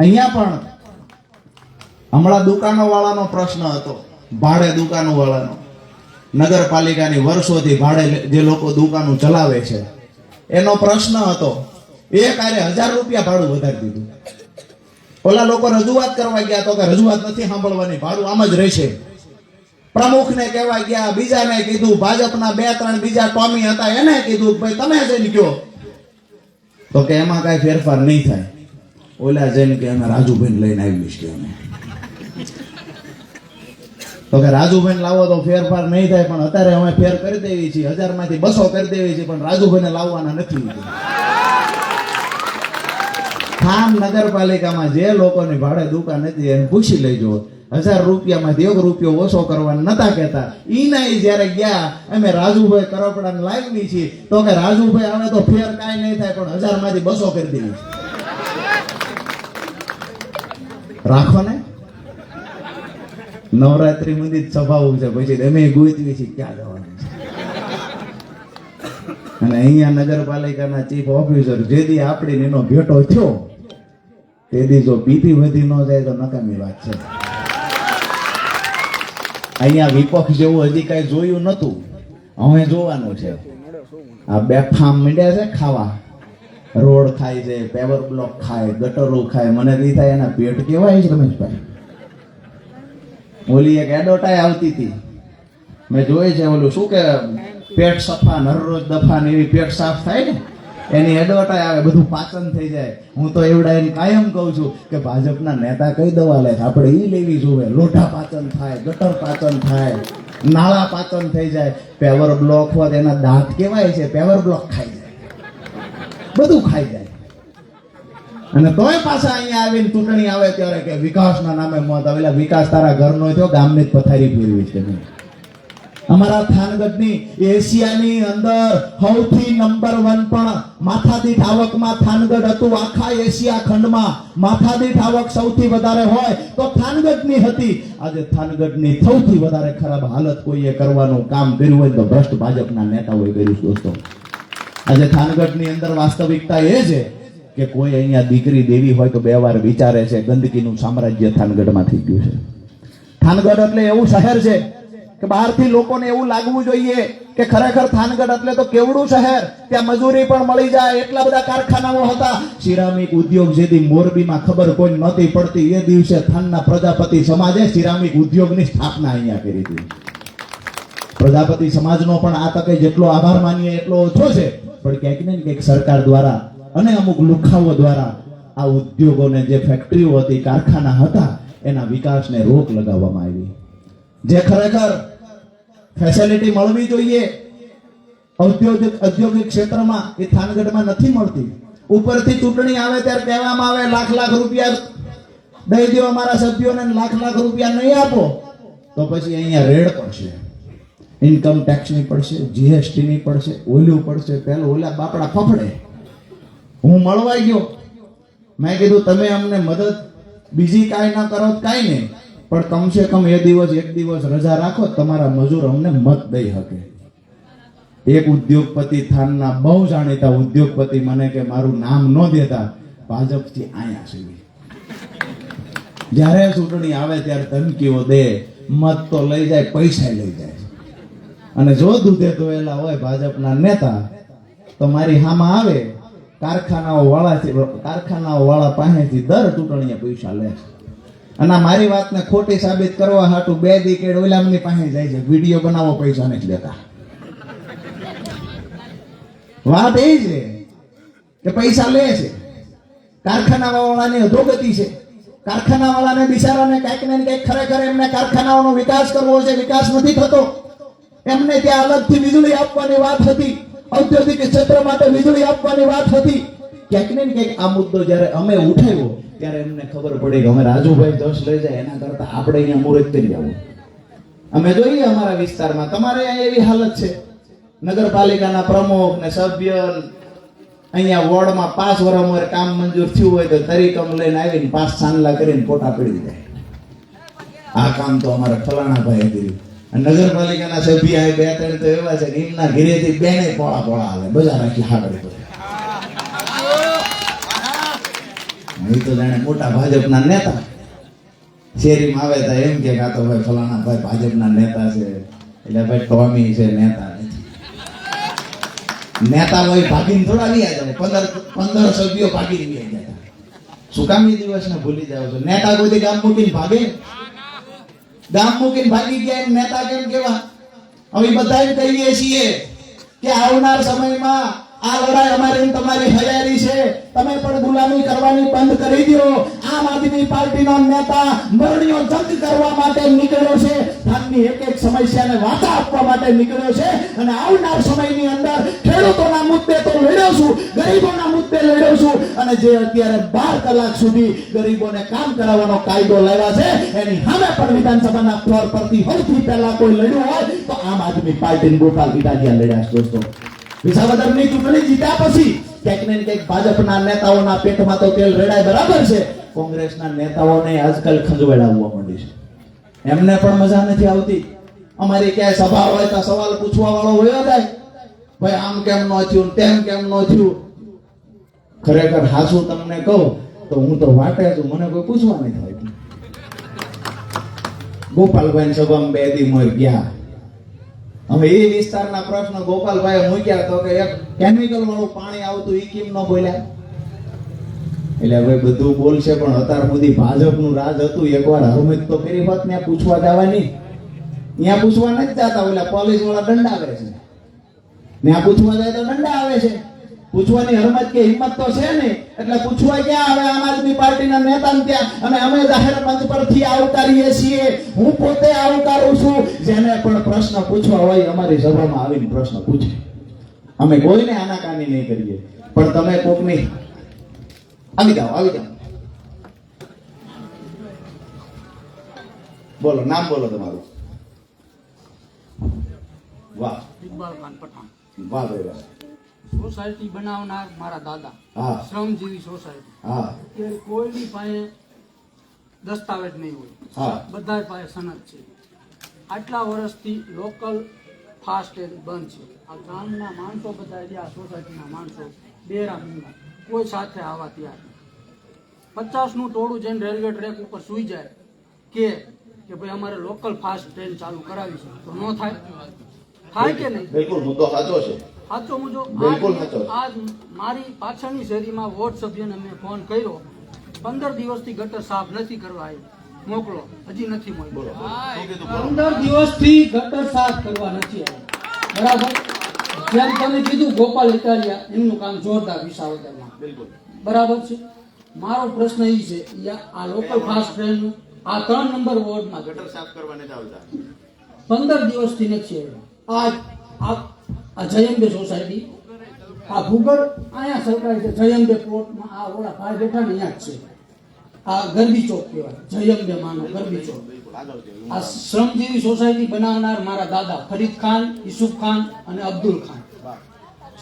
અહીંયા પણ હમણાં દુકાનો વાળાનો પ્રશ્ન હતો, ભાડે દુકાનો વાળાનો. નગરપાલિકાની વર્ષોથી ભાડે જે લોકો દુકાનો ચલાવે છે એનો પ્રશ્ન હતો. એ કાર્ય 1000 રૂપિયા ભાડું વધારી દીધું. ઓલા લોકો રજૂઆત કરવા ગયા તો કે રજૂઆત નથી સાંભળવાની, ભાડું આમ જ રહેશે. પ્રમુખને કહેવા ગયા, બીજાને કીધું, ભાજપના 2-3 બીજા ટોમી હતા એને કીધું ભાઈ તમે જઈને કયો, તો કે એમાં કઈ ફેરફાર નહીં થાય. ઓલા જઈને કે અમે રાજુભાઈ લઈને આવીશ કે અમે, તો કે રાજુભાઈ લાવો તો ફેરફાર નહીં થાય, પણ અત્યારે અમે ફેર કરી દેવી છીએ, 1000 માંથી 200 કરી દેવી છે, પણ રાજુભાઈને લાવવાના નથી. ખામ નગરપાલિકામાં જે લોકોની ભાડે દુકાન હતી એને પૂછી લેજો, 1000 રૂપિયામાંથી 1 રૂપિયો ઓછો કરવા નતા કહેતા. ઈના જયારે ગયા અમે રાજુભાઈ કરપડાને લાવી છીએ, તો કે રાજુભાઈ આવે તો ફેર કાંઈ નહીં થાય, પણ 1000 માંથી 200 કરી દેવી છે. રાખો ને, નવરાત્રી મંદિર સભાવું છે, પછી અમે ગોતવી છીએ ક્યાં જવાનું છે. અને અહીંયા નગરપાલિકાના ચીફ ઓફિસર જેદી આપણી એનો ભેટો થયો તેથી જો બીપી વધી ન જાય તો નકામી વાત છે. અહીંયા વિપક્ષ જેવું હજી કઈ જોયું નતું, હવે જોવાનું છે. આ બેફામ મીડ્યા છે ખાવા, રોડ ખાય છે, પેવર બ્લોક ખાય, ગટરો ખાય. મને દી થાય એના પેટ કેવાય છે રમેશભાઈ. ઓલી એક એડવર્ટાઈ આવતી હતી, મેં જોઈ છે. ઓલું શું કે પેટ સફા હરરોજ દફા ને એવી પેટ સાફ થાય ને એની એડવર્ટાઈ આવે, બધું પાચન થઈ જાય. હું તો એવડા એને કાયમ કહું છું કે ભાજપના નેતા કઈ દવા લે છે, આપણે ઈ લેવી જોવે. લોઢા પાચન થાય, ગટર પાચન થાય, નાળા પાચન થઈ જાય. પેવર બ્લોક હોય એના દાંત કેવાય છે, પેવર બ્લોક ખાઈ જાય, બધું ખાઈ જાય. અને તોય પાછા અહીંયા આવીને ચૂંટણી આવે ત્યારે કે વિકાસના નામે મત આવેલા. વિકાસ તારા ઘરનો થયો, ગામની જ પથારી ફેરવી છે. અમારા થાનગઢની એશિયાની અંદર સૌથી નંબર 1 પણ માથાદીઠ આવકમાં થાનગઢ હતું. આખા એશિયા ખંડમાં માથાદીઠ આવક સૌથી વધારે હોય તો થાનગઢની હતી. આજે થાનગઢની સૌથી વધારે ખરાબ હાલત કોઈએ કરવાનું કામ કર્યું હોય તો ભ્રષ્ટ ભાજપના નેતાઓએ કર્યું છે દોસ્તો. આજે થાનગઢની અંદર વાસ્તવિકતા એ છે કે કોઈ અહીંયા દીકરી દેવી હોય તો 2 વાર વિચારે છે. ગંદકીનું સામ્રાજ્ય થાનગઢમાં થઈ ગયું છે. થાનગઢ એટલે એવું શહેર છે કે બહારથી લોકોને એવું લાગવું જોઈએ કે ખરેખર થાનગઢ એટલે તો કેવડું શહેર, ત્યાં મજૂરી પણ મળી જાય, એટલા બધા કારખાનાઓ હતા. સિરામિક ઉદ્યોગ જેથી મોરબીમાં ખબર કોઈ નહોતી પડતી એ દિવસે થાનના પ્રજાપતિ સમાજે સિરામિક ઉદ્યોગની સ્થાપના અહીંયા કરી હતી. પ્રજાપતિ સમાજનો પણ આ તકે જેટલો આભાર માનીએ એટલો ઓછો છે. પણ ક્યાંક ને ક્યાંક સરકાર દ્વારા અને અમુક લુખાઓ દ્વારા આ ઉદ્યોગોને, જે ફેક્ટરીઓ હતી, કારખાના હતા, એના વિકાસને રોક લગાવવામાં આવી. જે ખરેખર ફેસિલિટી મળવી જોઈએ ઔદ્યોગિક ક્ષેત્રમાં એ થાનગઢમાં નથી મળતી. ઉપરથી ચૂંટણી આવે ત્યારે કહેવામાં આવે લાખ રૂપિયા દઈ દો અમારા સભ્યોને, લાખ રૂપિયા નહીં આપો તો પછી અહીંયા રેડ પડશે, ઇન્કમ ટેક્સની પડશે, જીએસટીની પડશે, ઓલું પડશે, પેલું ઓલા બાપડા ફફડે. હું મળવા ગયો, મેં કીધું તમે અમને મદદ બીજી કાંઈ ના કરો કાંઈ નહીં, પણ કમસે કમ એક દિવસ રજા રાખો, તમારા મજૂર અમને મત દઈ શકે. એક ઉદ્યોગપતિ, થાનના બહુ જાણીતા ઉદ્યોગપતિ મને કે મારું નામ ન દેતા ભાજપથી આયા છે. જ્યારે ચૂંટણી આવે ત્યારે ધમકીઓ દે, મત તો લઈ જાય, પૈસા લઈ જાય. અને જો દૂધે ધોયેલા હોય ભાજપના નેતા તો મારી હામાં આવે કારખાનાઓ વાળા પાસેથી દર ચૂંટણીએ પૈસા લે છે. અને મારી વાતને ખોટી સાબિત કરવા હાટું 2 દી કે ઓલામની પાસે જાય છે, વિડીયો બનાવો, પૈસા નથી લેતા. વાત એ છે કે પૈસા લે છે. કારખાના વાળાની અધોગતિ છે. કારખાના વાળાને બિચારાને કંઈક ને કંઈક ખરેખર એમને કારખાનાઓનો વિકાસ કરવો છે, વિકાસ નથી થતો. એમને ત્યાં અલગથી વીજળી આપવાની વાત હતી, ઔદ્યોગિક ક્ષેત્ર માટે વીજળી આપવાની વાત હતી. ક્યાંક ને ક્યાંક આ મુદ્દો જ્યારે અમે ઉઠાવ્યો ત્યારે એમને ખબર પડી કે અમે રાજુભાઈ જશ લઈ જાય એના કરતા આપણે અહીંયા મુહૂર્ત કરી આવું. અમે જોઈએ અમારા વિસ્તારમાં તમારે અહીંયા એવી હાલત છે, નગરપાલિકાના પ્રમુખ ને સભ્ય અહીંયા વોર્ડમાં 5 વર્ષ કામ મંજૂર થયું હોય તો તરીકમ લઈને આવીને 5 ચાંદલા કરીને ફોટા પડી જાય. આ કામ તો અમારા ફલાણા ભાઈ કર્યું. નગરપાલિકાના સભ્ય 2-3 તો એવા છે કે એમના ઘરેથી બેને પોળા આવે, બજાર રાખી હાકડી પડે. એ તો જાણે મોટા ભાજપના નેતા શેરીમાં આવે તો એમ કે આ તો ભાઈ ફલાણા ભાઈ ભાજપના નેતા છે, એટલે ભાઈ ટોમી છે, નેતા નથી. નેતા હોય ભાગીને થોડા વ્યા જાય, 15 સભ્યો ભાગીને વ્યા જાય. શું કામ એ દિવસને ભૂલી જાવ છો? નેતા કોઈ ગામ મૂકીને ભાગે? ગામ મૂકીને ભાગી ગયા નેતા કેમ કેવા? હવે બધા કહીએ છીએ કે આવનાર સમયમાં આ લડાઈ અમારી તમારી હયારી છે, તમે પણ ગુલામી કરવાની બંધ કરી દો. આમ આદમી પાર્ટીનો નેતા મરણીઓ જંગ કરવા માટે નીકળ્યો છે, ધાનની એક સમસ્યાને વાચા આપવા માટે નીકળ્યો છે. અને આવનાર સમયની અંદર ખેડૂતોના મુદ્દે તો લડ્યો છું, ગરીબોના મુદ્દે લડ્યો છું. અને જે અત્યારે 12 કલાક સુધી ગરીબોને કામ કરાવવાનો કાયદો લાવ્યા છે એની સામે પણ વિધાનસભાના ફ્લોર પરથી સૌથી પહેલા કોઈ લડ્યું હોય તો આમ આદમી પાર્ટીને ગોપાલ ઇટાલિયા લડ્યા છે દોસ્તો. વિસાવદરની ચૂંટણી જીત્યા પછી ક્યાંક ને ક્યાંક ભાજપના નેતાઓના પેટમાં તો તેલ રેડાય, બરાબર છે. કોંગ્રેસના નેતાઓને આજકાલ ખંજવાળાવવા માંડી છે. એમને પણ મજા નથી આવતી. અમારી ક્યાંય સભા હોય તો સવાલ પૂછવા વાળો હોય જાય, ભાઈ આમ કેમ ન થયું, તેમ કેમ ન થયું. ખરેખર હાસું તમને કહું તો હું તો વાટે છું, મને કોઈ પૂછવા નહીં થાય. ગોપાલભાઈ સભામાં 2 દી મોર ગયા. હવે એ વિસ્તારના પ્રશ્ન ગોપાલભાઈ મૂક્યા તો કે એક કેમિકલ વાળું પાણી આવતું ઈ કેમ ન બોલ્યા. એટલે હવે બધું બોલશે પણ અત્યાર સુધી ભાજપનું રાજ હતું. એકવાર હરમત તો કરી હોત ને પૂછવા જવાની. ત્યાં પૂછવા નથી જતા, ઓલા પોલીસ વાળા દંડાવે છે. ત્યાં પૂછવા જાય તો દંડા આવે છે. પૂછવાની હરમત કે હિંમત તો છે નહીં, એટલે પૂછવા ક્યાં આવે આમ આદમી પાર્ટીના નેતાને ત્યાં. અને અમે જાહેર મંચ પરથી આવકારીએ છીએ. હું પોતે આવકારું છું. જેને પણ પ્રશ્ન પૂછવા હોય અમારી સભામાં આવીને પ્રશ્ન પૂછે. અમે કોઈને આનાકાની નહીં કરીએ, પણ તમે કોકની આવી જાઓ. બોલો, નામ બોલો તમારું. વાહ, ઇકબાલ ખાન પઠાણ. વાહ ભાઈ વાહ. સોસાયટી બનાવનાર મારા દાદા. હા. શ્રમજીવી સોસાયટી. હા કે કોઈની પાસે દસ્તાવેજ નહીં હોય. હા. બધા પાસે સનદ છે. આટલા વર્ષથી લોકલ ફાસ્ટ ટ્રેન બંધ છે. આ ગામના માણસો બધા રહ્યા, સોસાયટીના માણસો બેરા મૂંગા, કોઈ સાથે આવવા તૈયાર નહીં. 50નું ટોળું જઈને રેલવે ટ્રેક ઉપર સૂઈ જાય કે ભાઈ અમારે લોકલ ફાસ્ટ ટ્રેન ચાલુ કરાવી છે, તો ન થાય? થાય કે નહીં? બિલકુલ, મુદ્દો સાચો છે. સાચો મુદ્દો. બિલકુલ સાચો. આજ મારી પાછળની શેરીમાં વોર્ડ સભ્યને મેં ફોન કર્યો, 15 દિવસથી ગટર સાફ નથી કરવા આવી, મોકલો. હજી નથી મોકલો. 15 દિવસથી ગટર સાફ કરવા નથી આવી. બરાબર. જેમ તમે કીધું ગોપાલ ઇટાલિયા, એમનું કામ જોરદાર વિસાવદરમાં. બિલકુલ બરાબર છે. મારો પ્રશ્ન એ છે, આ લોકલ ફાસ્ટ ટ્રેનનું આ 3 નંબર વોર્ડમાં ગટર સાફ કરવા નથી આવતા. 15 દિવસથી નથી આવ્યા. આ જયંબે સોસાયટી, આ ભૂગર અહીંયા સરકાર છે. જયંબે પ્લોટમાં આ ઓલા ભાઈ બેઠા ને અહીંયા જ છે. આ ગરબી ચોક કહેવાય, જયંબે માનો ગરબી ચોક. આ શ્રમજીવી સોસાયટી બનાવનાર મારા દાદા ફરીદ ખાન, યુસુફ ખાન અને અબ્દુલ ખાન.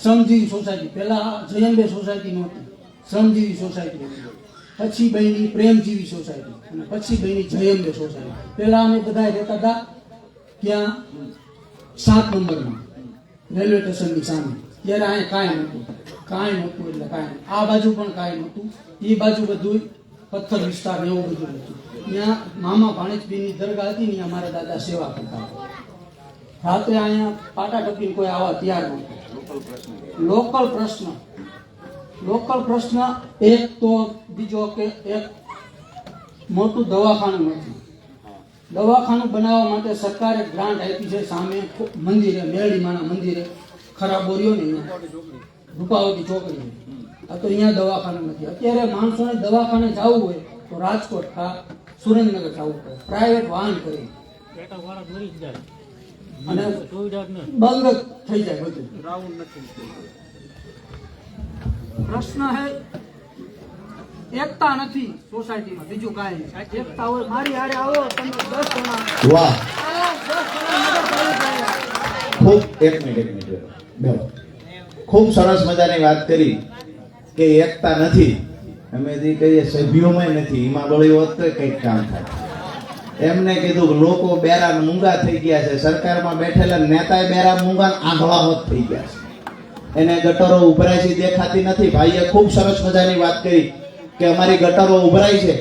શ્રમજીવી સોસાયટી પહેલા જયંબે સોસાયટી નહોતી, શ્રમજીવી સોસાયટી હતી. પછી બની પ્રેમજીવી સોસાયટી અને પછી બની જયંબે સોસાયટી. પહેલા અમે બધા રહેતા હતા ત્યાં 7 નંબરમાં રેલવે સ્ટેશનની સામે. ત્યારે અહીંયા કાંઈ નહોતું એટલે કાંઈ. આ બાજુ પણ કાંઈ નહોતું. એ બાજુ બધું પથ્થર વિસ્તાર ને એવું બધું હતું. ત્યાં મામા ભાણેજબીની દરગાહ હતી ને, અમારા દાદા સેવા કરતા હતા. રાત્રે અહીંયા પાટા ટપીને કોઈ આવા તૈયાર નહોતું. લોકલ પ્રશ્ન એક તો બીજો કે એક મોટું દવાખાનું નથી. દવાખાનું બનાવવા માટે સરકારે ગ્રાન્ટ આપી છે. સામે મંદિરે, મેરડીમાના મંદિરે ખરાબોરીઓ ને રૂપાવતી ચોકડી. આ તો અહીંયા દવાખાનું નથી. અત્યારે માણસોને દવાખાને જવું હોય તો રાજકોટ કા સુરેન્દ્રનગર જવું પડે, પ્રાઇવેટ વાહન કરી અને બંધ થઈ જાય બધું. પ્રશ્ન હે એકતા નથી સોસાયટીમાં, બીજું કાંઈ નહીં. એકતા હોય મારી હારે આવો તમે 10 જણા. વાહ, ખૂબ એક મિનિટ બેહો. ખૂબ સરસ મજાની વાત કરી કે એકતા નથી. અમે જે કહીએ સભ્યોમાં નથી, એમાં ગળી હોત તો કંઈક કામ થાય. એમને કીધું કે લોકો બેરા મૂંગા થઈ ગયા છે. સરકારમાં બેઠેલા નેતાએ બેરા મૂંગા આંધળા હોત થઈ ગયા છે. એને ગટરો ઉભરાય છે દેખાતી નથી. ભાઈએ ખૂબ સરસ મજાની વાત કરી કે અમારી ગટરો ઉભરાય છે.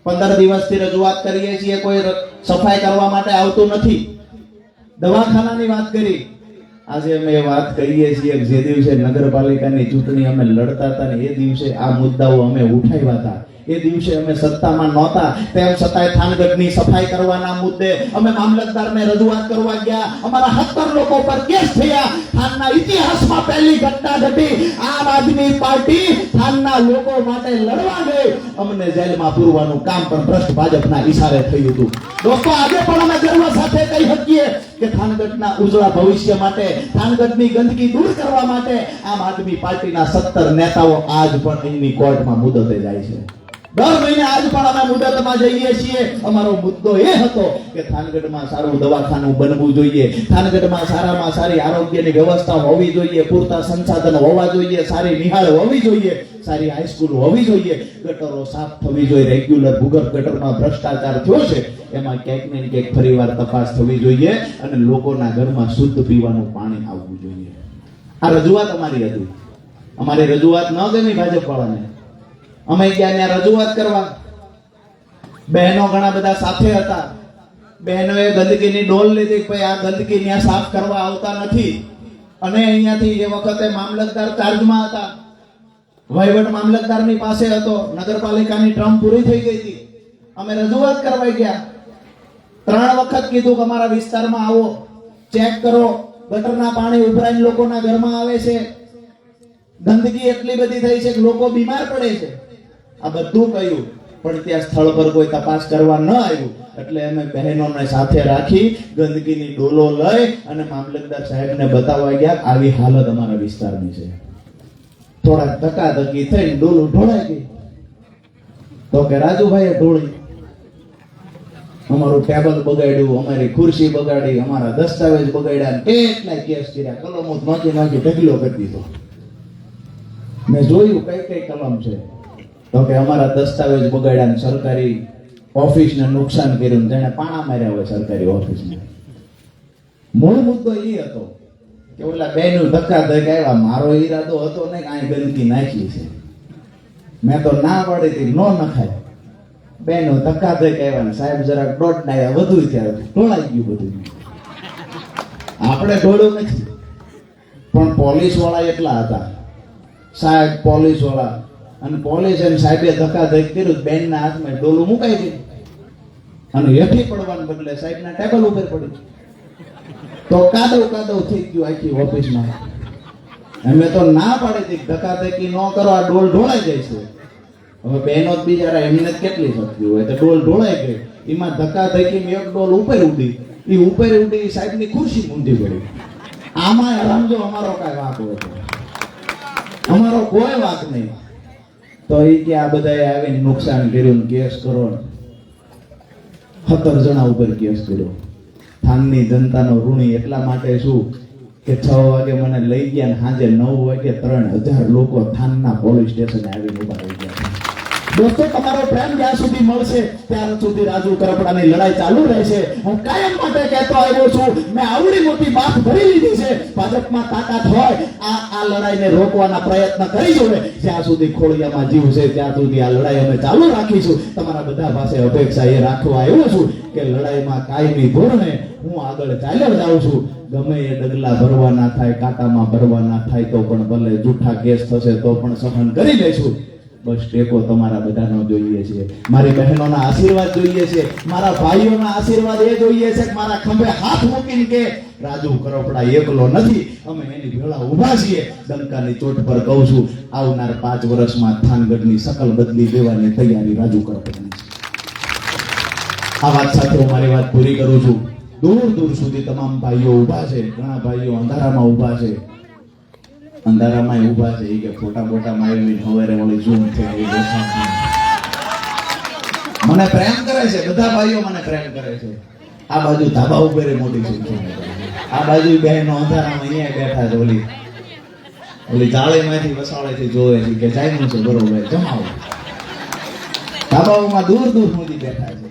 15 દિવસથી રજૂઆત કરીએ છીએ, કોઈ સફાઈ કરવા માટે આવતું નથી. દવાખાનાની વાત કરી. આજે અમે વાત કરીએ છીએ જે દિવસે નગરપાલિકાની ચૂંટણી અમે લડતા હતા ને એ દિવસે આ મુદ્દાઓ અમે ઉઠાવ્યા હતા. એ દિવસે અમે સત્તામાં નહોતા, તેમ છતાંય થાનગઢની સફાઈ કરવાના મુદ્દે અમે મામલતદારને રજૂઆત કરવા ગયા. અમારા 17 લોકો પર કેસ થયા. થાનના ઇતિહાસમાં પહેલી ઘટના ઘટી. આમ આદમી પાર્ટી થાનના લોકો માટે લડવા ગઈ. અમને જેલમાં પૂરવાનું કામ પણ ભ્રષ્ટ ભાજપના ઈશારે થયું હતું. દોસ્તો, આજે પણ અમે ગર્વ સાથે કહી શકીએ કે થાનગઢના ઉજળા ભવિષ્ય માટે, થાનગઢની ગંદકી દૂર કરવા માટે આમ આદમી પાર્ટીના 17 નેતાઓ આજ પણ અહીંની કોર્ટમાં મુદતે જાય છે. દર મહિને આજ પણ અમે મુદતમાં જઈએ છીએ. અમારો મુદ્દો એ હતો કે થાનગઢમાં સારું દવાખાનું બનવું જોઈએ, થાનગઢમાં સારામાં સારી આરોગ્યની વ્યવસ્થા હોવી જોઈએ, પૂરતા સંસાધનો હોવા જોઈએ, સારી નિહાળ હોવી જોઈએ, સારી હાઈસ્કૂલ હોવી જોઈએ, ગટરો સાફ થવી જોઈએ. રેગ્યુલર ભૂગર્ભ ગટરમાં ભ્રષ્ટાચાર થયો છે, એમાં ક્યાંક ને ક્યાંક ફરીવાર તપાસ થવી જોઈએ અને લોકોના ઘરમાં શુદ્ધ પીવાનું પાણી આવવું જોઈએ. આ રજૂઆત અમારી હતી. અમારી રજૂઆત ન ગમી ભાજપ વાળાને. અમે ગયા ત્યાં રજૂઆત કરવા. બહેનો ઘણા બધા સાથે હતા. બહેનોએ ગંદકીની ડોલ લીધી, ભાઈ આ ગંદકી ત્યાં સાફ કરવા આવતા નથી. અને અહીંયાથી એ વખતે મામલતદાર ચાર્જમાં હતા, વહીવટ મામલતદારની પાસે હતો, નગરપાલિકાની ટર્મ પૂરી થઈ ગઈ હતી. અમે રજૂઆત કરવા ગયા, 3 વખત કીધું કે અમારા વિસ્તારમાં આવો, ચેક કરો, ગટરના પાણી ઉભરાઈને લોકોના ઘરમાં આવે છે, ગંદકી એટલી બધી થઈ છે કે લોકો બીમાર પડે છે. આ બધું કહ્યું, પણ ત્યાં સ્થળ પર કોઈ તપાસ કરવા ન આવ્યું. એટલે અમે બહેનોને સાથે રાખી ગંદકીની ડોલો લઈ અને મામલતદાર સાહેબને બતાવવા ગયા, આવી હાલત અમારા વિસ્તારની છે. થોડા ધક્કાધક્કી થઈને ડોલું ઢોળાઈ ગઈ. તો કે રાજુભાઈએ ઢોળી, અમારું ટેબલ બગાડ્યું, અમારી ખુરશી બગાડી, અમારા દસ્તાવેજ બગાડ્યા, કેટલાય કેસ કર્યા, કલમો નાખી ઢગલો કરી દીધો. મેં જોયું કઈ કઈ કલમ છે. તો કે અમારા દસ્તાવેજ બગાડ્યા, સરકારી ઓફિસને નુકસાન કર્યું, જેને પાણા માર્યા હોય સરકારી ઓફિસને. મૂળ મુદ્દો એ હતો કે ઓલા બેનું ધક્કા ધક્કા આવ્યા, મારો ઈરાદો હતો ને કે આ ગંદકી નાખી છે, મેં તો ના પાડી હતી નો નખાય. બેનો ધક્કા ધક્કા આવ્યા, સાહેબ જરાક દોઢ ડાયા વધુ થયા, ઢોળાઈ ગયું બધું. આપણે ઢોળ્યું નથી, પણ પોલીસ વાળા એટલા હતા, સાહેબ પોલીસ વાળા, અને પોલીસ અને સાહેબે ધક્કાધક કર્યું, બેનના હાથમાં ડોલું મુકાઈ દીધું અને હેઠી પડવાને બદલે સાહેબના ટેબલ ઉપર પડી. તો કાદવ થઈ ગયું આખી ઓફિસમાં. અમે તો ના પાડી હતી ધક્કાધકી ન કરો, આ ડોલ ઢોળાઈ જાય છે. હવે બહેનો જ બિચારા, એમને કેટલી શક્તિ હોય, તો ડોલ ઢોળાઈ ગઈ. એમાં ધક્કાધકી એક ડોલ ઉપર ઉડી, એ ઉપર ઉડી સાહેબની ખુરશી મૂંધી પડી. આમાં સમજો અમારો કઈ વાંક હોય, અમારો કોઈ વાંક નહીં. તો એ કે આ બધાએ આવીને નુકસાન કર્યું, કેસ કરો. 17 જણા ઉપર કેસ કર્યો. થાનની જનતાનો ઋણી એટલા માટે શું કે 6 વાગે મને લઈ ગયા, સાંજે 9 વાગે 3000 લોકો થાનના પોલીસ સ્ટેશને આવીને ઉભા રહી ગયા. દોસ્તો, તમારો પ્રેમ જ્યાં સુધી મળશે ત્યાં સુધી રાજુ કરપડાની લડાઈ ચાલુ રહેશે. હું કાયમ માટે કહેતો આવ્યો છું, મેં આવડી મોટી બાત ભરી લીધી છે. ભાજપમાં તાકાત હોય આ લડાઈને રોકવાના પ્રયત્ન કરી જોવે. જ્યાં સુધી ખોળિયામાં જીવ છે ત્યાં સુધી આ લડાઈ અમે ચાલુ રાખીશું. તમારા બધા પાસે અપેક્ષા એ રાખવા આવ્યો છું કે લડાઈમાં કાયમી ધોરણે હું આગળ ચાલ્યો જાઉં છું. ગમે એ ડગલા ભરવા ના થાય, કાંટામાં ભરવા ના થાય તો પણ ભલે જૂઠા કેસ થશે તો પણ સહન કરી લઈશું. બસ ટેકો તમારા બધાનો જોઈએ છે, મારી બહેનોના આશીર્વાદ જોઈએ છે, મારા ભાઈઓના આશીર્વાદ એ જોઈએ છે કે મારા ખંભે હાથ મૂકીને કે રાજુ કરપડા એકલો નથી, અમે એની ભેળા ઊભા છીએ. ડંકાની ચોટ પર કહું છું, આવનાર 5 વર્ષમાં થાનગઢની શકલ બદલી દેવાની તૈયારી રાજુ કરપડાની છે. આ વાત સાથે હું મારી વાત પૂરી કરું છું. દૂર દૂર સુધી તમામ ભાઈઓ ઊભા છે, ઘણા ભાઈઓ અંધારામાં ઊભા છે, અંધારામાં ઊભા છે કે ફોટા બોટામાં આવીને હવારે ઓલી ઝૂમ છે એ દેખાય. મને પ્રેમ કરે છે, બધા ભાઈઓ મને પ્રેમ કરે છે. આ બાજુ ધાબા ઉપર મોટી સંખ્યા, આ બાજુ બહેનો અંધારામાં અહીંયા બેઠા છે, ઓલી જાળીમાંથી વસાળેથી જોવે છે કે જાયનું છે બરોબર જમાવો. ધાબાઓમાં દૂર દૂર સુધી બેઠા છે.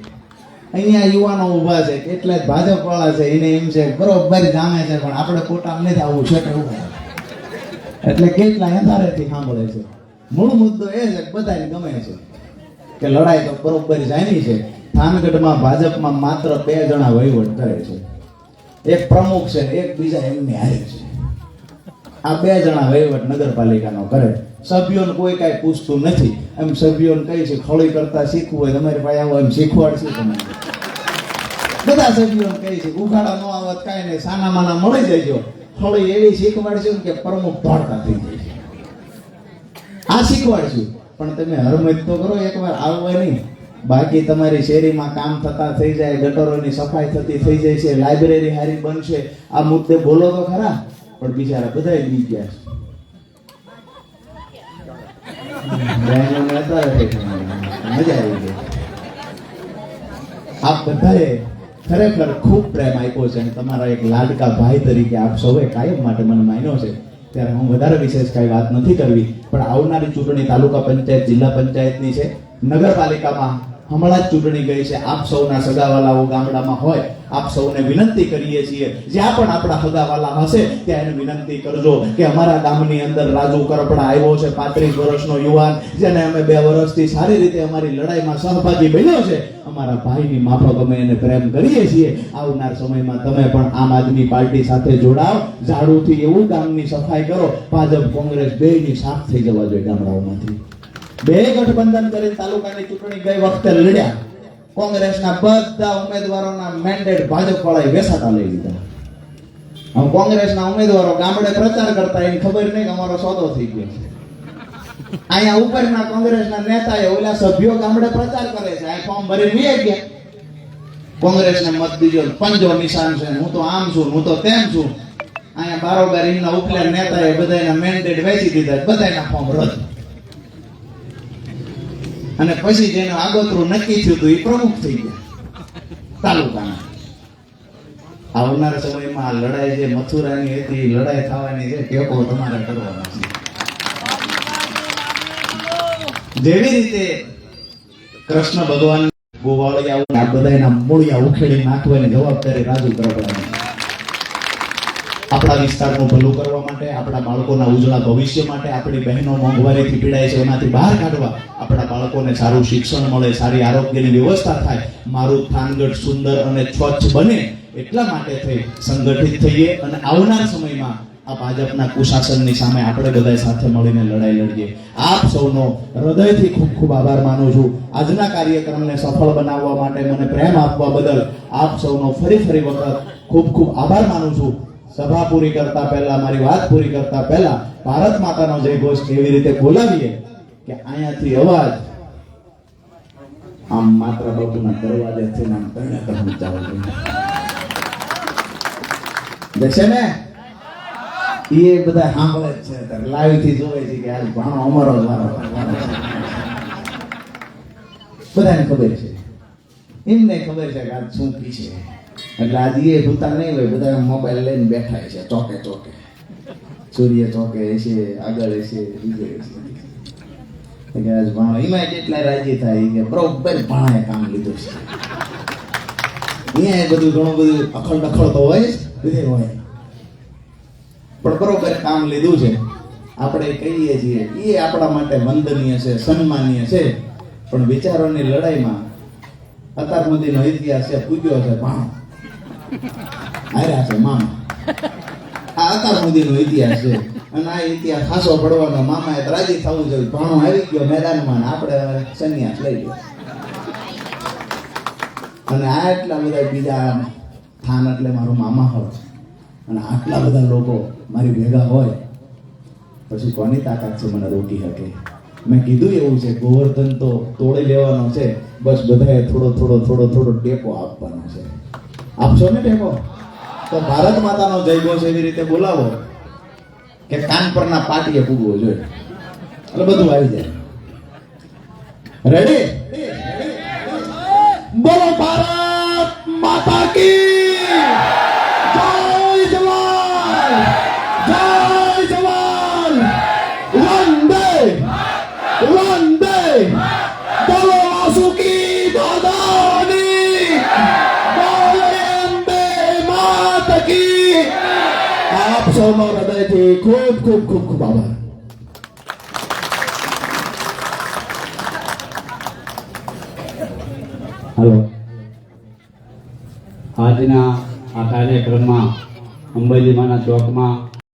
અહીંયા યુવાનો ઊભા છે, કેટલાક ભાજપ વાળા છે, એને એમ છે બરોબર જામે છે પણ આપણે કોટા નથી આવું છે કે ઉભા. એટલે કેટલા અંધારેથી સાંભળે છે. મૂળ મુદ્દો એ છે કે બધાને ગમે છે કે લડાઈ તો બરોબર જામી છે. થાનગઢમાં ભાજપમાં માત્ર 2 જણા વહીવટ કરે છે, એક પ્રમુખ છે, એક બીજા એમની હારે છે. આ 2 જણા વહીવટ નગરપાલિકાનો કરે. સભ્યોને કોઈ કાંઈ પૂછતું નથી. એમ સભ્યોને કહી છે ખોળી કરતા શીખવું હોય તમારી પાસે આવો એમ શીખવાડશે તમે. બધા સભ્યોને કહી છે ઉઘાડા ન આવત કાંઈ નહીં, સાના માના મળી જજો. થોડી એવી શીખવાડશું કે પ્રમુખ દોડતા થઈ જાય છે. આ શીખવાડશું, પણ તમે હરમત તો કરો, એકવાર આવવા નહીં. બાકી તમારી શેરીમાં કામ થતા થઈ જાય, ગટરોની સફાઈ થતી થઈ જાય છે, લાઇબ્રેરી હારી બનશે. આ મુદ્દે બોલો તો ખરા, પણ બિચારા બધાય બી ગયા છે. મજા આવી ગઈ. આપ બધાએ ખરેખર ખૂબ પ્રેમ આપ્યો છે અને તમારા એક લાડકા ભાઈ તરીકે આપ સૌએ કાયમ માટે મને માન્યો છે. ત્યારે હું વધારે વિશેષ કાંઈ વાત નથી કરવી, પણ આવનારી ચૂંટણી તાલુકા પંચાયત, જિલ્લા પંચાયતની છે. નગરપાલિકામાં હમણાં જ ચૂંટણી ગઈ છે. આપ સૌના સગાવાલાઓ ગામડામાં હોય, આપ સૌને વિનંતી કરીએ છીએ, જ્યાં પણ આપણા સગાવાલા હશે ત્યાં એને વિનંતી કરજો કે અમારા ગામની અંદર રાજુ કરપડા આવ્યો છે, 35 વર્ષનો યુવાન, જેને અમે 2 વર્ષથી સારી રીતે અમારી લડાઈમાં સહભાગી બન્યો છે. અમારા ભાઈની માફક અમે એને પ્રેમ કરીએ છીએ. આવનાર સમયમાં તમે પણ આમ આદમી પાર્ટી સાથે જોડાવ, ઝાડુથી એવું ગામની સફાઈ કરો, ભાજપ કોંગ્રેસ બેયની સાફ થઈ જવા જોઈએ ગામડાઓમાંથી. 2 ગઠબંધન કરી તાલુકાની ચૂંટણી ગઈ વખતે લડ્યા, કોંગ્રેસના બધા ઉમેદવારોના મેન્ડેટ ભાજપ વાળાએ વેસાતા લઈ લીધા. હવે કોંગ્રેસના ઉમેદવારો ગામડે પ્રચાર કરતા એની ખબર નહીં કે અમારો સોદો થઈ ગયો છે. અહીંયા ઉપરના કોંગ્રેસના નેતાએ ઓલા સભ્યો ગામડે પ્રચાર કરે છે, આ ફોર્મ ભરી વી ગયા, કોંગ્રેસને મત દીજો, પંજો નિશાન છે, હું તો આમ છું, હું તો તેમ છું. અહીંયા બારોબાર એમના ઉપલા નેતાએ બધાના મેન્ડેટ વેચી દીધા, બધાના ફોર્મ રદ. અને પછી જેનું આગોતરું નક્કી થયું હતું એ પ્રમુખ થઈ ગયા તાલુકાના. આવનાર સમયમાં આ લડાઈ જે મથુરાની હતી, લડાઈ થવાની છે, ટેકો તમારે કરવાનો છે. જેવી રીતે કૃષ્ણ ભગવાન ગોવાળિયા આ બધાના મૂળિયા ઉખેડી નાખવાની જવાબદારી રાજુ કરવાની. આપણા વિસ્તારનું ભલું કરવા માટે, આપણા બાળકોના ઉજળા ભવિષ્ય માટે, આપણી બહેનો મોંઘવારીથી પીડાય છે એમાંથી બહાર કાઢવા, આપણા બાળકોને સારું શિક્ષણ મળે, સારી આરોગ્યની વ્યવસ્થા થાય, મારું થાનગઢ સુંદર અને સ્વચ્છ બને, એટલા માટે થઈ સંગઠિત થઈએ અને આવનાર સમયમાં આ ભાજપના કુશાસનની સામે આપણે બધા સાથે મળીને લડાઈ લડીએ. આપ સૌનો હૃદયથી ખૂબ ખૂબ આભાર માનું છું. આજના કાર્યક્રમને સફળ બનાવવા માટે મને પ્રેમ આપવા બદલ આપ સૌનો ફરી વખત ખૂબ ખૂબ આભાર માનું છું. સભા પૂરી કરતા પહેલા, મારી વાત પૂરી કરતા પહેલા ભારત માતાનો જય ઘોષ કેવી રીતે બોલાવીએ કે અહીંયાથી અવાજ આમ માત્ર બાપુના દરવાજેથી આમ તણે તણે ચાલે છે ને, એ બધા સાંભળે જ છે, લાઈવ થી જોવે છે કે આજ ભાણો અમારો જ વારો. બધાને ખબર છે, એમને ખબર છે કે આજ શું પી છે, એટલે આજે એ ભૂતા નહીં હોય, બધા મોબાઈલ લઈને બેઠા છે ચોકે ચોકે, સૂર્ય ચોકે છે, આગળ છે, બીજે છે કે આજ ભાણો. એમાં કેટલા રાજી થાય કે બરોબર ભાણાએ કામ લીધું છે. અહીંયા બધું ઘણું બધું અખળ ડખળ તો હોય જ, બધે હોય, પણ બરોબર કામ લીધું છે. આપણે કહીએ છીએ એ આપણા માટે વંદનીય છે, સન્માનીય છે. પણ વિચારોની લડાઈમાં અત્યાર સુધીનો ઇતિહાસ છે, પૂજ્યો છે ભાણો, હાર્યા છે મામા. આ અત્યાર સુધીનો ઇતિહાસ છે અને આ ઇતિહાસ ખાસો પડવાનો. મામાએ રાજી થવું જોઈએ, ભાણો આવી ગયો મેદાનમાં, આપણે સંન્યાસ લઈ ગયો. અને આટલા બધા બીજા થાન એટલે મારો મામા હોય અને આટલા બધા લોકો મારી ભેગા હોય, પછી કોની તાકાત છે મને રોકી શકે? મેં કીધું એવું છે, ગોવર્ધન તો તોડી લેવાનો છે, બસ બધાએ થોડો થોડો થોડો થોડો ટેકો આપવાનો છે. આપશો ને ટેકો? તો ભારત માતાનો જય ઘોષ એવી રીતે બોલાવો કે કાન પરના પાટીએ પૂગવો જોઈએ, એટલે બધું આવી જાય. રેડી? બોલો ભારત માતા કી જય! જવાન જય જવાન, વંદે વંદે, બોલો વાસુકી દાદાની, બોલો અંબે માત કી. આપ સૌનો હૃદયથી ખૂબ ખૂબ ખૂબ ખૂબ આભાર. હલો, આજના આ કાર્યક્રમમાં અંબાજીમાના ચોકમાં